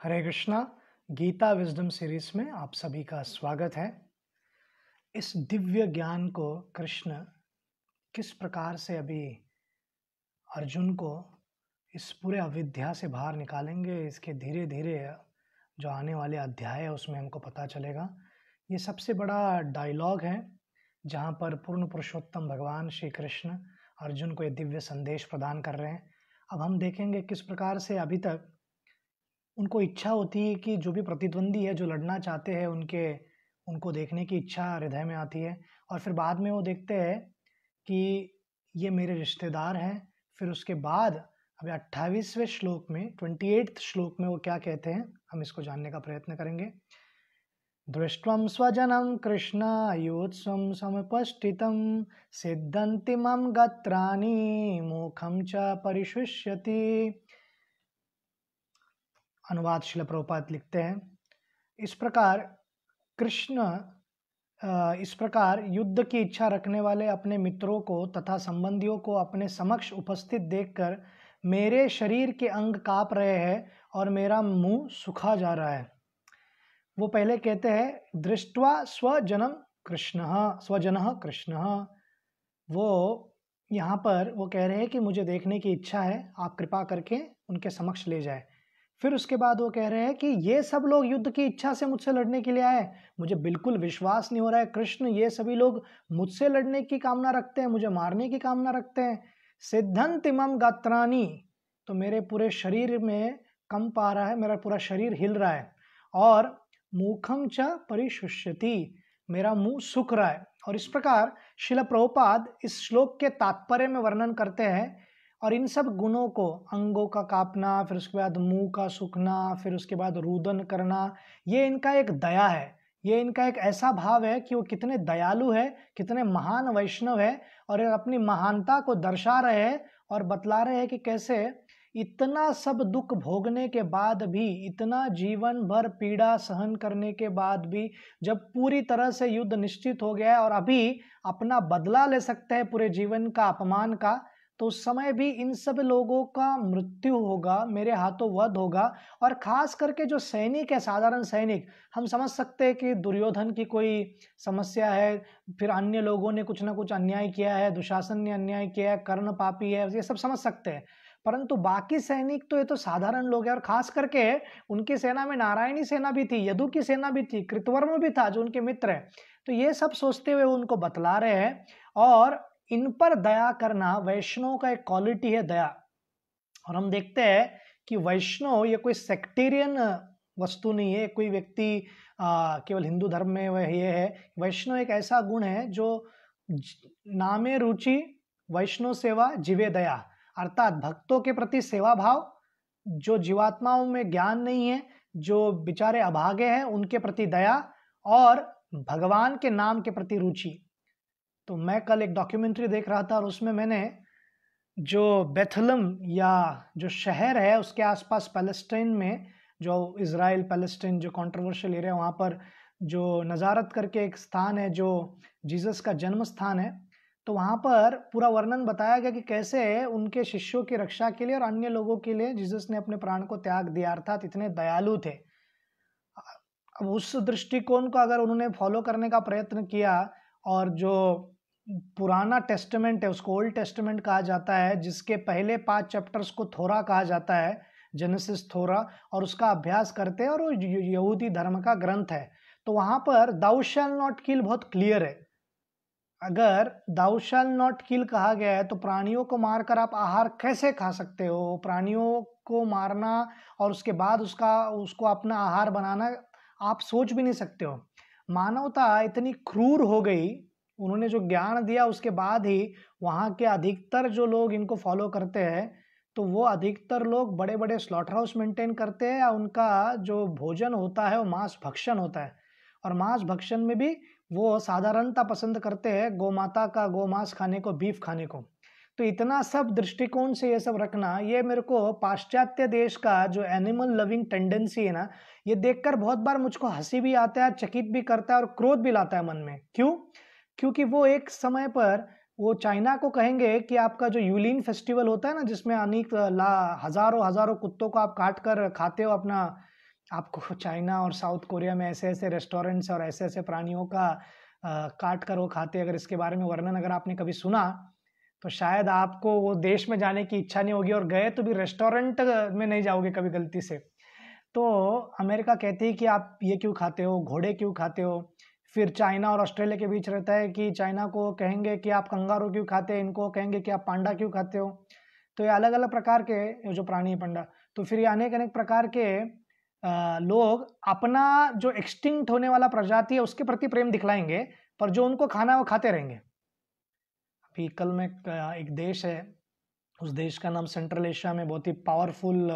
हरे Krishna. Gita wisdom series में आप सभी का स्वागत है। इस दिव्य ज्ञान को कृष्ण किस प्रकार से अभी अर्जुन को इस पूरे अविद्या से बाहर निकालेंगे, इसके धीरे धीरे जो आने वाले अध्याय है उसमें हमको पता चलेगा। ये सबसे बड़ा डायलॉग है जहाँ पर पूर्ण पुरुषोत्तम भगवान श्री कृष्ण अर्जुन को ये दिव्य संदेश प्रदान कर रहे हैं। अब हम देखेंगे किस प्रकार से अभी तक उनको इच्छा होती है कि जो भी प्रतिद्वंदी है, जो लड़ना चाहते हैं, उनको देखने की इच्छा हृदय में आती है और फिर बाद में वो देखते हैं कि ये मेरे रिश्तेदार हैं। फिर उसके बाद अभी 28वें श्लोक में 28th श्लोक में वो क्या कहते हैं, हम इसको जानने का प्रयत्न करेंगे। दृष्ट्वं स्वजनं कृष्ण योत्स्वं समुपस्थितं सिद्धन्ति मम गात्राणि मुखं च परिशुष्यति। अनुवाद श्रील प्रभुपाद लिखते हैं, इस प्रकार कृष्ण इस प्रकार युद्ध की इच्छा रखने वाले अपने मित्रों को तथा संबंधियों को अपने समक्ष उपस्थित देखकर मेरे शरीर के अंग कांप रहे हैं और मेरा मुंह सूखा जा रहा है। वो पहले कहते हैं दृष्ट्वा स्वजनम कृष्ण। वो यहाँ पर वो कह रहे हैं कि मुझे देखने की इच्छा है, आप कृपा करके उनके समक्ष ले जाए। फिर उसके बाद वो कह रहे हैं कि ये सब लोग युद्ध की इच्छा से मुझसे लड़ने के लिए आए, मुझे बिल्कुल विश्वास नहीं हो रहा है कृष्ण, ये सभी लोग मुझसे लड़ने की कामना रखते हैं, मुझे मारने की कामना रखते हैं। सिद्धंति मम गात्राणि, तो मेरे पूरे शरीर में कंप आ रहा है, मेरा पूरा शरीर हिल रहा है। और मुखम च परिशुष्यति, मेरा मुंह सूख रहा है। और इस प्रकार श्रील प्रभुपाद इस श्लोक के तात्पर्य में वर्णन करते हैं। और इन सब गुणों को, अंगों का कांपना, फिर उसके बाद मुंह का सूखना, फिर उसके बाद रुदन करना, ये इनका एक दया है, ये इनका एक ऐसा भाव है कि वो कितने दयालु है, कितने महान वैष्णव है और अपनी महानता को दर्शा रहे हैं और बतला रहे हैं कि कैसे इतना सब दुख भोगने के बाद भी, इतना जीवन भर पीड़ा सहन करने के बाद भी, जब पूरी तरह से युद्ध निश्चित हो गया है और अभी अपना बदला ले सकते हैं पूरे जीवन का अपमान का, तो उस समय भी इन सब लोगों का मृत्यु होगा, मेरे हाथों वध होगा। और खास करके जो सैनिक है, साधारण सैनिक, हम समझ सकते हैं कि दुर्योधन की कोई समस्या है, फिर अन्य लोगों ने कुछ ना कुछ अन्याय किया है, दुशासन ने अन्याय किया है, कर्ण पापी है, ये सब समझ सकते हैं। परंतु बाकी सैनिक तो ये तो साधारण लोग हैं। और खास करके उनकी सेना में नारायणी सेना भी थी, यदु की सेना भी थी, कृतवर्म भी था जो उनके मित्र है। तो ये सब सोचते हुए उनको बतला रहे हैं और इन पर दया करना वैष्णव का एक क्वालिटी है, दया। और हम देखते हैं कि वैष्णव ये कोई सेक्टेरियन वस्तु नहीं है, कोई व्यक्ति केवल हिंदू धर्म में वह ये है। वैष्णव एक ऐसा गुण है जो नामे रुचि वैष्णव सेवा जीवे दया, अर्थात भक्तों के प्रति सेवा भाव, जो जीवात्माओं में ज्ञान नहीं है, जो बेचारे अभागे हैं, उनके प्रति दया, और भगवान के नाम के प्रति रुचि। तो मैं कल एक डॉक्यूमेंट्री देख रहा था और उसमें मैंने जो बेथलम या जो शहर है उसके आसपास पैलेस्टाइन में, जो इज़राइल पैलेस्टाइन जो कंट्रोवर्शियल एरिया, वहाँ पर जो नज़ारत करके एक स्थान है जो जीसस का जन्म स्थान है, तो वहाँ पर पूरा वर्णन बताया गया कि कैसे उनके शिष्यों की रक्षा के लिए और अन्य लोगों के लिए जीसस ने अपने प्राण को त्याग दिया, अर्थात इतने दयालु थे। अब उस दृष्टिकोण को अगर उन्होंने फॉलो करने का प्रयत्न किया, और जो पुराना टेस्टामेंट है उसको ओल्ड टेस्टामेंट कहा जाता है, जिसके पहले 5 चैप्टर्स को थोरा कहा जाता है, जेनेसिस थोरा, और उसका अभ्यास करते हैं और वो यहूदी धर्म का ग्रंथ है। तो वहां पर दाउ शैल नॉट किल बहुत क्लियर है। अगर दाउ शैल नॉट किल कहा गया है तो प्राणियों को मारकर आप आहार कैसे खा सकते हो? प्राणियों को मारना और उसके बाद उसको अपना आहार बनाना आप सोच भी नहीं सकते हो। मानवता इतनी क्रूर हो गई, उन्होंने जो ज्ञान दिया उसके बाद ही वहाँ के अधिकतर जो लोग इनको फॉलो करते हैं, तो वो अधिकतर लोग बड़े बड़े स्लॉटर हाउस मेंटेन करते हैं, या उनका जो भोजन होता है वो मांस भक्षण होता है। और मांस भक्षण में भी वो साधारणता पसंद करते हैं, गोमाता का गोमांस खाने को, बीफ खाने को। तो इतना सब दृष्टिकोण से ये सब रखना, ये मेरे को पाश्चात्य देश का जो एनिमल लविंग टेंडेंसी है ना, ये देखकर बहुत बार मुझको हंसी भी आता है, चकित भी करता है और क्रोध भी लाता है मन में। क्यों? क्योंकि वो एक समय पर वो चाइना को कहेंगे कि आपका जो यूलिन फेस्टिवल होता है ना, जिसमें अनेक हजारों हजारों कुत्तों को आप काट कर खाते हो अपना आपको चाइना और साउथ कोरिया में ऐसे ऐसे रेस्टोरेंट्स और ऐसे ऐसे प्राणियों का काट कर वो खाते, अगर इसके बारे में वर्णन अगर आपने कभी सुना तो शायद आपको वो देश में जाने की इच्छा नहीं होगी, और गए तो भी रेस्टोरेंट में नहीं जाओगे कभी गलती से। तो अमेरिका कहती है कि आप ये क्यों खाते हो, घोड़े क्यों खाते हो। फिर चाइना और ऑस्ट्रेलिया के बीच रहता है कि चाइना को कहेंगे कि आप कंगारू क्यों खाते हैं, इनको कहेंगे कि आप पांडा क्यों खाते हो। तो ये अलग अलग प्रकार के जो प्राणी है पांडा, तो फिर ये अनेक अनेक प्रकार के लोग अपना जो एक्सटिंक्ट होने वाला प्रजाति है उसके प्रति प्रेम दिखलाएंगे, पर जो उनको खाना है वो खाते रहेंगे। अभी कल में एक देश है, उस देश का नाम सेंट्रल एशिया में बहुत ही पावरफुल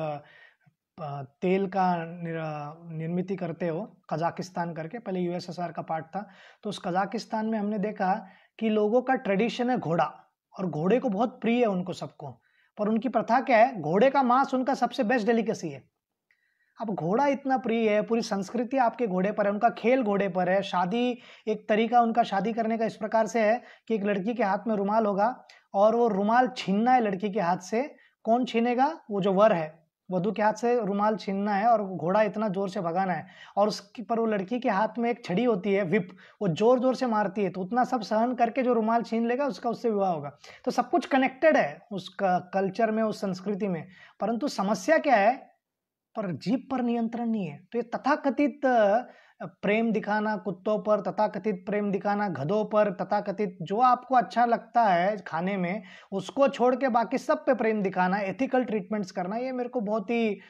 तेल का निर्मित करते हो, कजाकिस्तान करके, पहले यूएसएसआर का पार्ट था। तो उस कजाकिस्तान में हमने देखा कि लोगों का ट्रेडिशन है घोड़ा, और घोड़े को बहुत प्रिय है उनको सबको, पर उनकी प्रथा क्या है, घोड़े का मांस उनका सबसे बेस्ट डेलिकेसी है। अब घोड़ा इतना प्रिय है, पूरी संस्कृति आपके घोड़े पर है, उनका खेल घोड़े पर है। शादी एक तरीका उनका शादी करने का इस प्रकार से है कि एक लड़की के हाथ में रुमाल होगा और वो रुमाल छीनना है लड़की के हाथ से। कौन छीनेगा? वो जो वर है, वधू के हाथ से रुमाल छीनना है और घोड़ा इतना जोर से भगाना है। और उसके पर वो लड़की के हाथ में एक छड़ी होती है, विप, वो जोर जोर से मारती है। तो उतना सब सहन करके जो रुमाल छीन लेगा उसका उससे विवाह होगा। तो सब कुछ कनेक्टेड है उसका कल्चर में, उस संस्कृति में। परंतु समस्या क्या है, पर जीभ पर नियंत्रण नहीं है। तो ये तथाकथित प्रेम दिखाना कुत्तों पर, तथाकथित प्रेम दिखाना गधों पर, तथाकथित जो आपको अच्छा लगता है खाने में उसको छोड़ के बाकी सब पे प्रेम दिखाना, एथिकल ट्रीटमेंट्स करना, ये मेरे को बहुत ही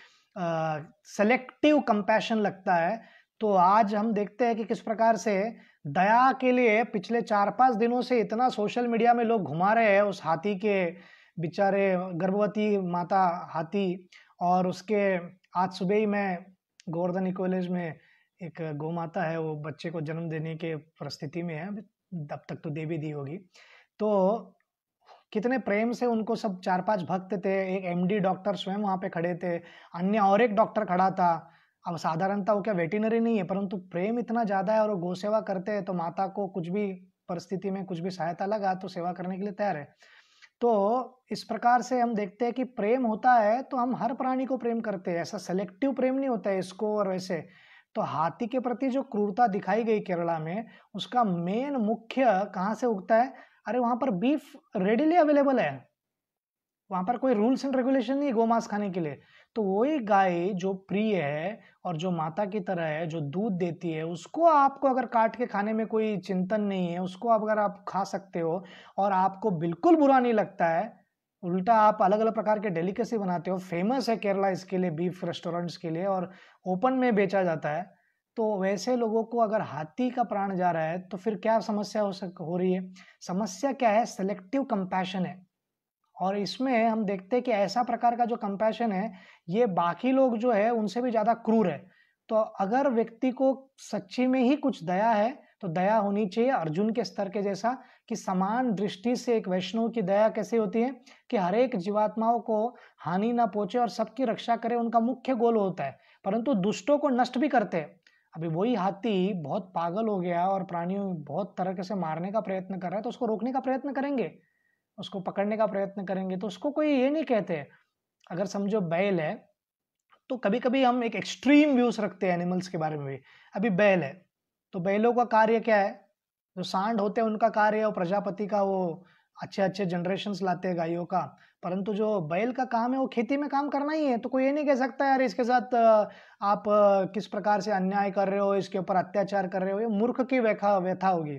सेलेक्टिव कंपैशन लगता है। तो आज हम देखते हैं कि किस प्रकार से दया के लिए पिछले 4-5 दिनों से इतना सोशल मीडिया में लोग घुमा रहे हैं उस हाथी के, बेचारे गर्भवती माता हाथी। और उसके आज सुबह ही मैं गोवर्धन इको विलेज में, एक गौ माता है, वो बच्चे को जन्म देने के परिस्थिति में है, अब तक तो दे भी दी होगी। तो कितने प्रेम से उनको सब 4-5 भक्त थे, एक एमडी डॉक्टर स्वयं वहां पे खड़े थे, अन्य और एक डॉक्टर खड़ा था। अब साधारणता वो क्या वेटिनरी नहीं है, परंतु प्रेम इतना ज्यादा है और वो गौ सेवा करते हैं, तो माता को कुछ भी परिस्थिति में कुछ भी सहायता लगा तो सेवा करने के लिए तैयार है। तो इस प्रकार से हम देखते हैं कि प्रेम होता है तो हम हर प्राणी को प्रेम करते हैं, ऐसा सेलेक्टिव प्रेम नहीं होता है इसको और वैसे। तो हाथी के प्रति जो क्रूरता दिखाई गई केरला में, उसका मेन मुख्य कहाँ से उगता है? अरे वहां पर बीफ रेडिली अवेलेबल है, वहां पर कोई रूल्स एंड रेगुलेशन नहीं है गौ मांस खाने के लिए। तो वही गाय जो प्रिय है और जो माता की तरह है, जो दूध देती है, उसको आपको अगर काट के खाने में कोई चिंतन नहीं है, उसको अगर आप खा सकते हो और आपको बिल्कुल बुरा नहीं लगता है, उल्टा आप अलग अलग प्रकार के डेलिकेसी बनाते हो। फेमस है केरला इसके लिए, बीफ रेस्टोरेंट्स के लिए, और ओपन में बेचा जाता है। तो वैसे लोगों को अगर हाथी का प्राण जा रहा है तो फिर क्या समस्या हो रही है? समस्या क्या है? सेलेक्टिव कंपैशन है। और इसमें हम देखते हैं कि ऐसा प्रकार का जो कंपैशन है, ये बाकी लोग जो है उनसे भी ज्यादा क्रूर है। तो अगर व्यक्ति को सच्ची में ही कुछ दया है तो दया होनी चाहिए अर्जुन के स्तर के जैसा, कि समान दृष्टि से एक वैष्णव की दया कैसे होती है कि हर एक जीवात्माओं को हानि ना पहुंचे और सबकी रक्षा करे, उनका मुख्य गोल होता है। परंतु दुष्टों को नष्ट भी करते हैं। अभी वही हाथी बहुत पागल हो गया और प्राणियों बहुत तरह से मारने का प्रयत्न कर रहा है, तो उसको रोकने का प्रयत्न करेंगे, उसको पकड़ने का प्रयत्न करेंगे, तो उसको कोई ये नहीं कहते। अगर समझो बैल है, तो कभी कभी हम एक एक्सट्रीम व्यूज रखते हैं एनिमल्स के बारे में भी। अभी बैल है तो बैलों का कार्य क्या है? जो सांड होते हैं उनका कार्य है, और प्रजापति का वो अच्छे अच्छे जनरेशंस लाते हैं गायों का। परंतु जो बैल का काम है वो खेती में काम करना ही है। तो कोई ये नहीं कह सकता यार इसके साथ आप किस प्रकार से अन्याय कर रहे हो, इसके ऊपर अत्याचार कर रहे हो, ये मूर्ख की व्यथा होगी।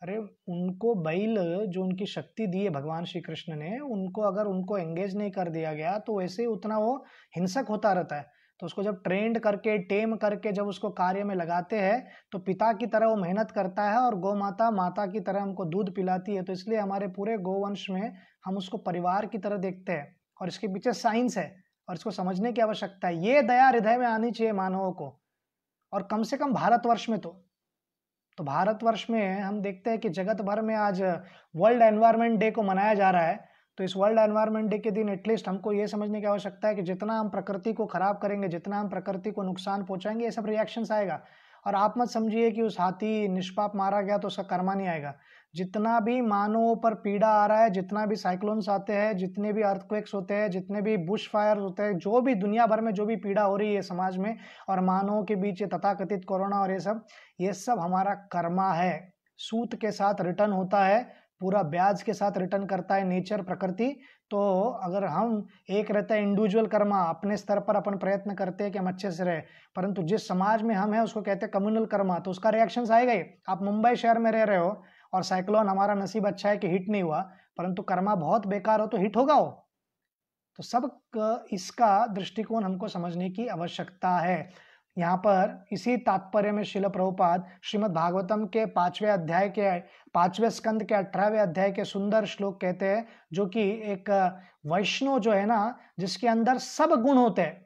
अरे उनको बैल जो उनकी शक्ति दी है भगवान श्री कृष्ण ने, उनको अगर उनको एंगेज नहीं कर दिया गया तो वैसे ही उतना वो हिंसक होता रहता है। तो उसको जब ट्रेंड करके, टेम करके जब उसको कार्य में लगाते हैं तो पिता की तरह वो मेहनत करता है, और गौ माता माता की तरह हमको दूध पिलाती है। तो इसलिए हमारे पूरे गौवंश में हम उसको परिवार की तरह देखते हैं, और इसके पीछे साइंस है और इसको समझने की आवश्यकता है। ये दया हृदय में आनी चाहिए मानवों को, और कम से कम भारतवर्ष में। तो भारतवर्ष में हम देखते हैं कि जगत भर में आज वर्ल्ड एनवायरनमेंट डे को मनाया जा रहा है। तो इस वर्ल्ड एनवायरनमेंट डे के दिन एटलीस्ट हमको ये समझने की आवश्यकता है कि जितना हम प्रकृति को खराब करेंगे, जितना हम प्रकृति को नुकसान पहुंचाएंगे, ये सब रिएक्शंस आएगा। और आप मत समझिए कि उस हाथी निष्पाप मारा गया तो उसका कर्मा नहीं आएगा। जितना भी मानवों पर पीड़ा आ रहा है, जितना भी साइक्लोन्स आते हैं, जितने भी अर्थक्वेक्स होते हैं, जितने भी बुश फायर होते हैं, जो भी दुनिया भर में जो भी पीड़ा हो रही है समाज में और मानवों के बीच, ये तथाकथित कोरोना और ये सब हमारा कर्मा है। सूत के साथ रिटर्न होता है, पूरा ब्याज के साथ रिटर्न करता है नेचर, प्रकृति। तो अगर हम एक रहता है इंडिविजुअल कर्मा, अपने स्तर पर अपन प्रयत्न करते हैं कि हम अच्छे से रहे, परंतु जिस समाज में हम हैं उसको कहते हैं कम्युनल कर्मा, तो उसका रिएक्शंस आएगा ही। आप मुंबई शहर में रह रहे हो और साइक्लोन, हमारा नसीब अच्छा है कि हिट नहीं हुआ, परंतु कर्मा बहुत बेकार हो तो हिट होगा वो। तो सब इसका दृष्टिकोण हमको समझने की आवश्यकता है। यहाँ पर इसी तात्पर्य में श्रील प्रभुपाद श्रीमद् भागवतम के 5वें अध्याय के 5वें स्कंद के 18वें अध्याय के सुंदर श्लोक कहते हैं, जो कि एक वैष्णव जो है ना, जिसके अंदर सब गुण होते हैं,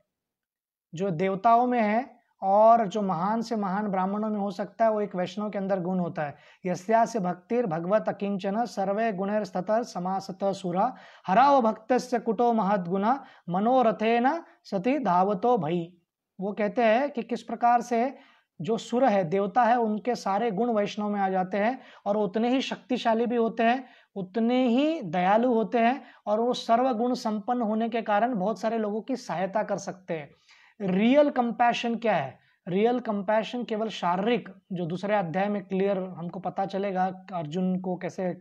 जो देवताओं में है और जो महान से महान ब्राह्मणों में हो सकता है, वो एक वैष्णव के अंदर गुण होता है। यस्यास्य भक्तिर भगवत अकिंचन सर्वे गुणैर्स्ततः समासतः सुरा हराओ भक्तस्य कुटो महद्गुना मनोरथेन सति धावतो भई। वो कहते हैं कि किस प्रकार से जो सुर है, देवता है, उनके सारे गुण वैष्णव में आ जाते हैं और उतने ही शक्तिशाली भी होते हैं, उतने ही दयालु होते हैं और वो सर्वगुण संपन्न होने के कारण बहुत सारे लोगों की सहायता कर सकते हैं। रियल कंपैशन क्या है? रियल कंपैशन केवल शारीरिक, जो दूसरे अध्याय में क्लियर हमको पता चलेगा अर्जुन को कैसे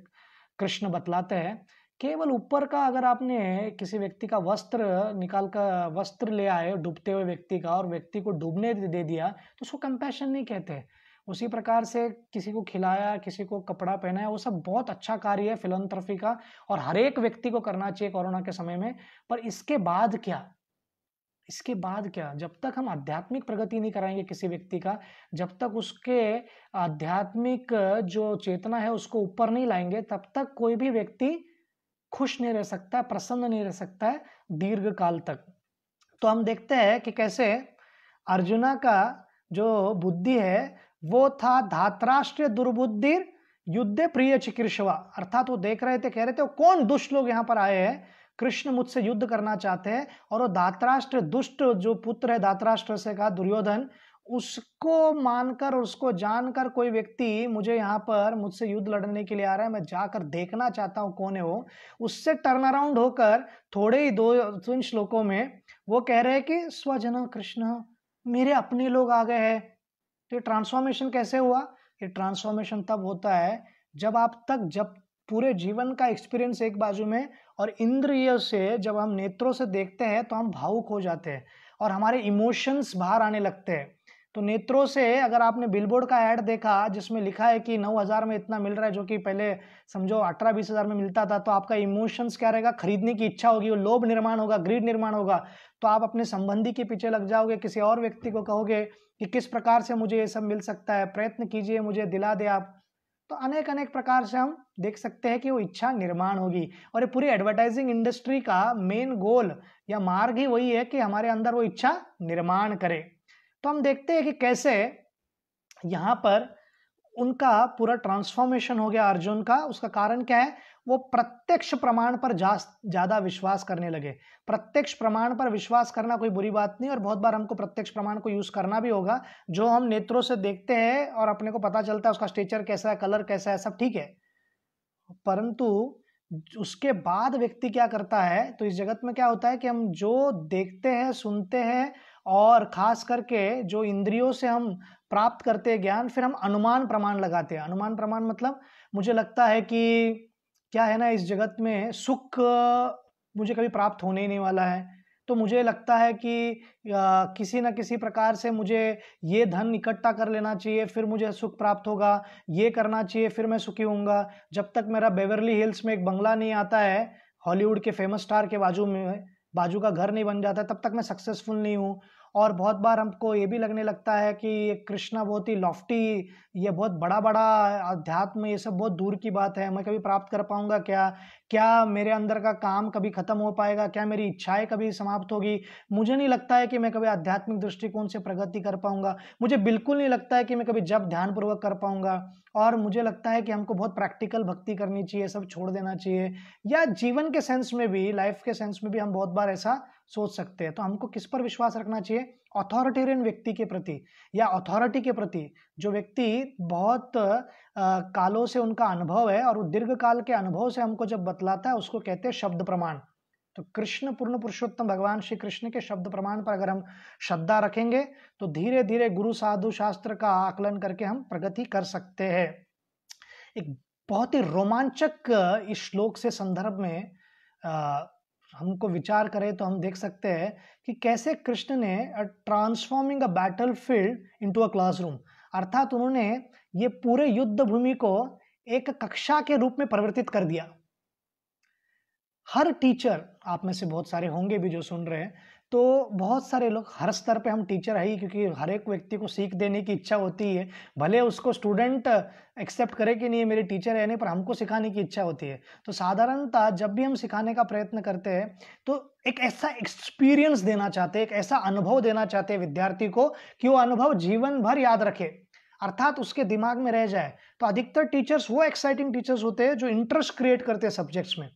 कृष्ण बतलाते हैं, केवल ऊपर का अगर आपने किसी व्यक्ति का वस्त्र निकाल कर वस्त्र ले आए डूबते हुए व्यक्ति का और व्यक्ति को डूबने दे दिया तो उसको कंपैशन नहीं कहते। उसी प्रकार से किसी को खिलाया, किसी को कपड़ा पहनाया, वो सब बहुत अच्छा कार्य है फिलैंथ्रोपी का और हर एक व्यक्ति को करना चाहिए कोरोना के समय में। पर इसके बाद क्या? इसके बाद क्या? जब तक हम आध्यात्मिक प्रगति नहीं कराएंगे किसी व्यक्ति का, जब तक उसके आध्यात्मिक जो चेतना है उसको ऊपर नहीं लाएंगे, तब तक कोई भी व्यक्ति खुश नहीं रह सकता, प्रसन्न नहीं रह सकता है दीर्घ काल तक। तो हम देखते हैं कि कैसे अर्जुना का जो बुद्धि है वो था धातराष्ट्र दुर्बुद्धि युद्ध प्रिय चिकीर्षवा, अर्थात वो देख रहे थे, कह रहे थे कौन दुष्ट लोग यहाँ पर आए हैं, कृष्ण मुझसे युद्ध करना चाहते हैं। और वो धातराष्ट्र, दुष्ट जो पुत्र है धातराष्ट्र से का दुर्योधन, उसको मानकर उसको जानकर कोई व्यक्ति मुझे यहाँ पर मुझसे युद्ध लड़ने के लिए आ रहा है, मैं जाकर देखना चाहता हूँ कौन है वो, उससे टर्न अराउंड होकर थोड़े ही 2-3 श्लोकों में वो कह रहे हैं कि स्वजन कृष्ण, मेरे अपने लोग आ गए हैं। तो ये ट्रांसफॉर्मेशन कैसे हुआ? ये ट्रांसफॉर्मेशन तब होता है जब पूरे जीवन का एक्सपीरियंस एक बाजू में और इंद्रिय से जब हम नेत्रों से देखते हैं तो हम भावुक हो जाते हैं और हमारे इमोशंस बाहर आने लगते हैं। तो नेत्रों से अगर आपने बिलबोर्ड का ऐड देखा जिसमें लिखा है कि 9,000 में इतना मिल रहा है, जो कि पहले समझो 18-20 हज़ार में मिलता था, तो आपका इमोशंस क्या रहेगा? खरीदने की इच्छा होगी, वो लोभ निर्माण होगा, ग्रीड निर्माण होगा। तो आप अपने संबंधी के पीछे लग जाओगे, किसी और व्यक्ति को कहोगे कि किस प्रकार से मुझे ये सब मिल सकता है, प्रयत्न कीजिए, मुझे दिला दे आप। तो अनेक अनेक प्रकार से हम देख सकते हैं कि वो इच्छा निर्माण होगी। और ये पूरी एडवर्टाइजिंग इंडस्ट्री का मेन गोल या मार्ग ही वही है कि हमारे अंदर वो इच्छा निर्माण करे। तो हम देखते हैं कि कैसे यहाँ पर उनका पूरा ट्रांसफॉर्मेशन हो गया अर्जुन का। उसका कारण क्या है? वो प्रत्यक्ष प्रमाण पर ज्यादा विश्वास करने लगे। प्रत्यक्ष प्रमाण पर विश्वास करना कोई बुरी बात नहीं, और बहुत बार हमको प्रत्यक्ष प्रमाण को यूज करना भी होगा। जो हम नेत्रों से देखते हैं और अपने को पता चलता है उसका स्ट्रक्चर कैसा है, कलर कैसा है, सब ठीक है, परंतु उसके बाद व्यक्ति क्या करता है? तो इस जगत में क्या होता है कि हम जो देखते हैं, सुनते हैं और खास करके जो इंद्रियों से हम प्राप्त करते हैं ज्ञान, फिर हम अनुमान प्रमाण लगाते हैं। अनुमान प्रमाण मतलब मुझे लगता है कि क्या है ना, इस जगत में सुख मुझे कभी प्राप्त होने ही नहीं वाला है, तो मुझे लगता है कि किसी न किसी प्रकार से मुझे ये धन इकट्ठा कर लेना चाहिए, फिर मुझे सुख प्राप्त होगा, ये करना चाहिए, फिर मैं सुखी होऊंगा। जब तक मेरा बेवर्ली हिल्स में एक बंगला नहीं आता है, हॉलीवुड के फेमस स्टार के बाजू का घर नहीं बन जाता है, तब तक मैं सक्सेसफुल नहीं हूँ। और बहुत बार हमको ये भी लगने लगता है कि कृष्णा बहुत ही लॉफ्टी, ये बहुत बड़ा बड़ा अध्यात्म, ये सब बहुत दूर की बात है, मैं कभी प्राप्त कर पाऊंगा क्या? क्या मेरे अंदर का काम कभी खत्म हो पाएगा? क्या मेरी इच्छाएं कभी समाप्त होगी? मुझे नहीं लगता है कि मैं कभी आध्यात्मिक दृष्टिकोण से प्रगति कर पाऊंगा। मुझे बिल्कुल नहीं लगता है कि मैं कभी जप ध्यान पूर्वक कर पाऊंगा। और मुझे लगता है कि हमको बहुत प्रैक्टिकल भक्ति करनी चाहिए, सब छोड़ देना चाहिए। या जीवन के सेंस में भी, लाइफ के सेंस में भी हम बहुत बार ऐसा सोच सकते हैं। तो हमको किस पर विश्वास रखना चाहिए? अथॉरिटेरियन व्यक्ति के प्रति या अथॉरिटी के प्रति। जो व्यक्ति बहुत कालों से उनका अनुभव है और वो दीर्घ काल के अनुभव से हमको जब बतलाता है, उसको कहते हैं शब्द प्रमाण। तो कृष्ण पूर्ण पुरुषोत्तम भगवान श्री कृष्ण के शब्द प्रमाण पर अगर हम श्रद्धा रखेंगे तो धीरे धीरे गुरु साधु शास्त्र का आकलन करके हम प्रगति कर सकते हैं। एक बहुत ही रोमांचक इस श्लोक से संदर्भ में हमको विचार करें तो हम देख सकते हैं कि कैसे कृष्ण ने transforming a battlefield into a classroom, अर्थात उन्होंने ये पूरे युद्ध भूमि को एक कक्षा के रूप में परिवर्तित कर दिया। हर टीचर, आप में से बहुत सारे होंगे भी जो सुन रहे हैं, तो बहुत सारे लोग, हर स्तर पे हम टीचर है ही, क्योंकि हर एक व्यक्ति को सीख देने की इच्छा होती है, भले उसको स्टूडेंट एक्सेप्ट करे कि नहीं ये मेरे टीचर है नहीं, पर हमको सिखाने की इच्छा होती है। तो साधारणतः जब भी हम सिखाने का प्रयत्न करते हैं तो एक ऐसा एक्सपीरियंस देना चाहते हैं, एक ऐसा अनुभव देना चाहते हैं विद्यार्थी को कि वो अनुभव जीवन भर याद रखे, अर्थात उसके दिमाग में रह जाए। तो अधिकतर टीचर्स वो एक्साइटिंग टीचर्स होते हैं जो इंटरेस्ट क्रिएट करते हैं सब्जेक्ट्स में,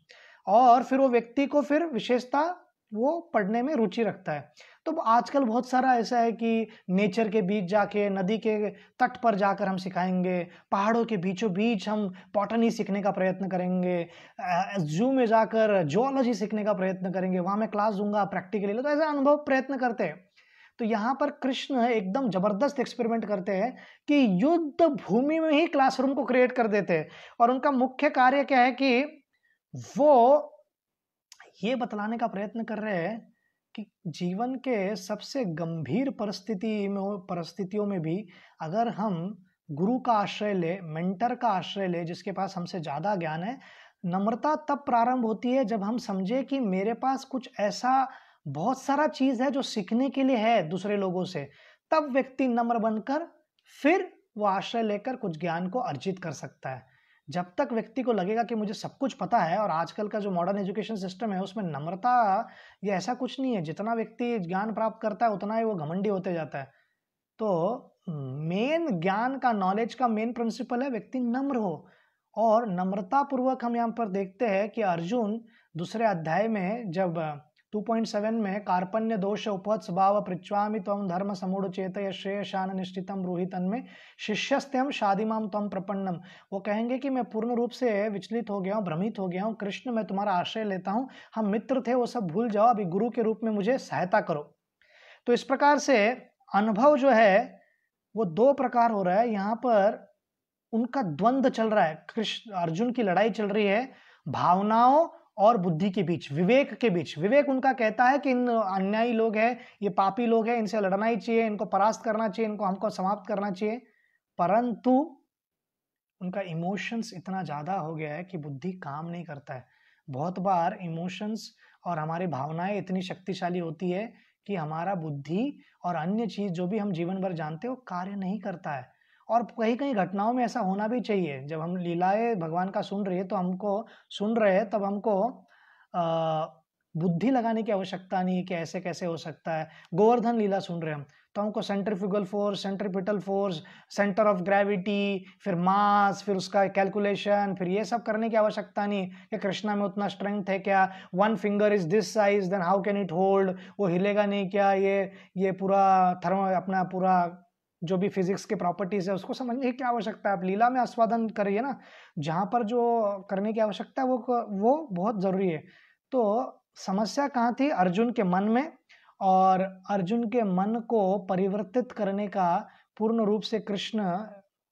और फिर वो व्यक्ति को फिर विशेषता वो पढ़ने में रुचि रखता है। तो आजकल बहुत सारा ऐसा है कि नेचर के बीच जाके, नदी के तट पर जाकर हम सिखाएंगे, पहाड़ों के बीचों बीच हम बॉटनी सीखने का प्रयत्न करेंगे, जू में जाकर जियोलॉजी सीखने का प्रयत्न करेंगे, वहाँ मैं क्लास दूंगा प्रैक्टिकली। तो ऐसा अनुभव प्रयत्न करते हैं। तो यहाँ पर कृष्ण एकदम जबरदस्त एक्सपेरिमेंट करते हैं कि युद्ध भूमि में ही क्लासरूम को क्रिएट कर देते हैं। और उनका मुख्य कार्य क्या है कि वो ये बतलाने का प्रयत्न कर रहे हैं कि जीवन के सबसे गंभीर परिस्थितियों में भी अगर हम गुरु का आश्रय ले, मेंटर का आश्रय ले, जिसके पास हमसे ज्यादा ज्ञान है, नम्रता तब प्रारंभ होती है जब हम समझे कि मेरे पास कुछ ऐसा बहुत सारा चीज है जो सीखने के लिए है दूसरे लोगों से। तब व्यक्ति नम्र बनकर फिर वो आश्रय लेकर कुछ ज्ञान को अर्जित कर सकता है। जब तक व्यक्ति को लगेगा कि मुझे सब कुछ पता है, और आजकल का जो मॉडर्न एजुकेशन सिस्टम है उसमें नम्रता ये ऐसा कुछ नहीं है, जितना व्यक्ति ज्ञान प्राप्त करता है उतना ही वो घमंडी होते जाता है। तो मेन ज्ञान का, नॉलेज का मेन प्रिंसिपल है व्यक्ति नम्र हो। और नम्रता पूर्वक हम यहाँ पर देखते हैं कि अर्जुन दूसरे अध्याय में जब 2.7 में कार्पण्य दोष उपहत स्वभाव पृच्छ्वामि त्वं धर्म समूढ़ चेतय श्रेयशान निश्चितम ब्रूहि तन्मे शिष्यस्त्यम शादिमाम त्वं प्रपन्नम, वो कहेंगे कि मैं पूर्ण रूप से विचलित हो गया हूँ, भ्रमित हो गया हूँ, कृष्ण मैं तुम्हारा आश्रय लेता हूँ, हम मित्र थे वो सब भूल जाओ, अभी गुरु के रूप में मुझे सहायता करो। तो इस प्रकार से अनुभव जो है वो दो प्रकार हो रहा है। यहाँ पर उनका द्वंद्व चल रहा है, कृष्ण अर्जुन की लड़ाई चल रही है भावनाओं और बुद्धि के बीच, विवेक के बीच। विवेक उनका कहता है कि इन अन्यायी लोग हैं, ये पापी लोग हैं, इनसे लड़ना ही चाहिए, इनको परास्त करना चाहिए, इनको हमको समाप्त करना चाहिए। परंतु उनका इमोशंस इतना ज्यादा हो गया है कि बुद्धि काम नहीं करता है। बहुत बार इमोशंस और हमारी भावनाएं इतनी शक्तिशाली होती है कि हमारा बुद्धि और अन्य चीज जो भी हम जीवन भर जानते हैं वो कार्य नहीं करता है। और कई कई घटनाओं में ऐसा होना भी चाहिए। जब हम लीलाएं भगवान का सुन रहे हैं तो हमको सुन रहे हैं तब हमको बुद्धि लगाने की आवश्यकता नहीं है कि ऐसे कैसे हो सकता है। गोवर्धन लीला सुन रहे हैं हम तो हमको centrifugal force, centripetal force, centre of gravity, फिर मास, फिर उसका कैलकुलेशन, फिर ये सब करने की आवश्यकता नहीं कि कृष्णा में उतना स्ट्रेंथ है क्या, one finger is this size then how can it hold, वो हिलेगा नहीं क्या, ये पूरा थर्मो अपना पूरा जो भी फिजिक्स के प्रॉपर्टीज है उसको समझने की क्या आवश्यकता है। आप लीला में आस्वादन करिए ना, जहां पर जो करने की आवश्यकता है वो बहुत जरूरी है। तो समस्या कहाँ थी? अर्जुन के मन में। और अर्जुन के मन को परिवर्तित करने का पूर्ण रूप से कृष्ण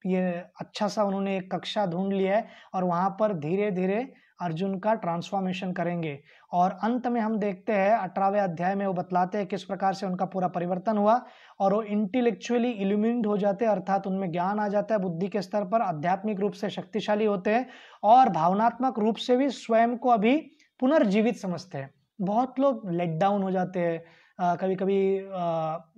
ये अच्छा सा उन्होंने एक कक्षा ढूंढ लिया है और वहां पर धीरे धीरे अर्जुन का ट्रांसफॉर्मेशन करेंगे। और अंत में हम देखते हैं 18वें अध्याय में वो बतलाते हैं किस प्रकार से उनका पूरा परिवर्तन हुआ और वो इंटेलेक्चुअली इल्यूमिनेट हो जाते हैं, अर्थात उनमें ज्ञान आ जाता है, बुद्धि के स्तर पर आध्यात्मिक रूप से शक्तिशाली होते हैं और भावनात्मक रूप से भी स्वयं को अभी पुनर्जीवित समझते हैं। बहुत लोग लेट डाउन हो जाते हैं, कभी कभी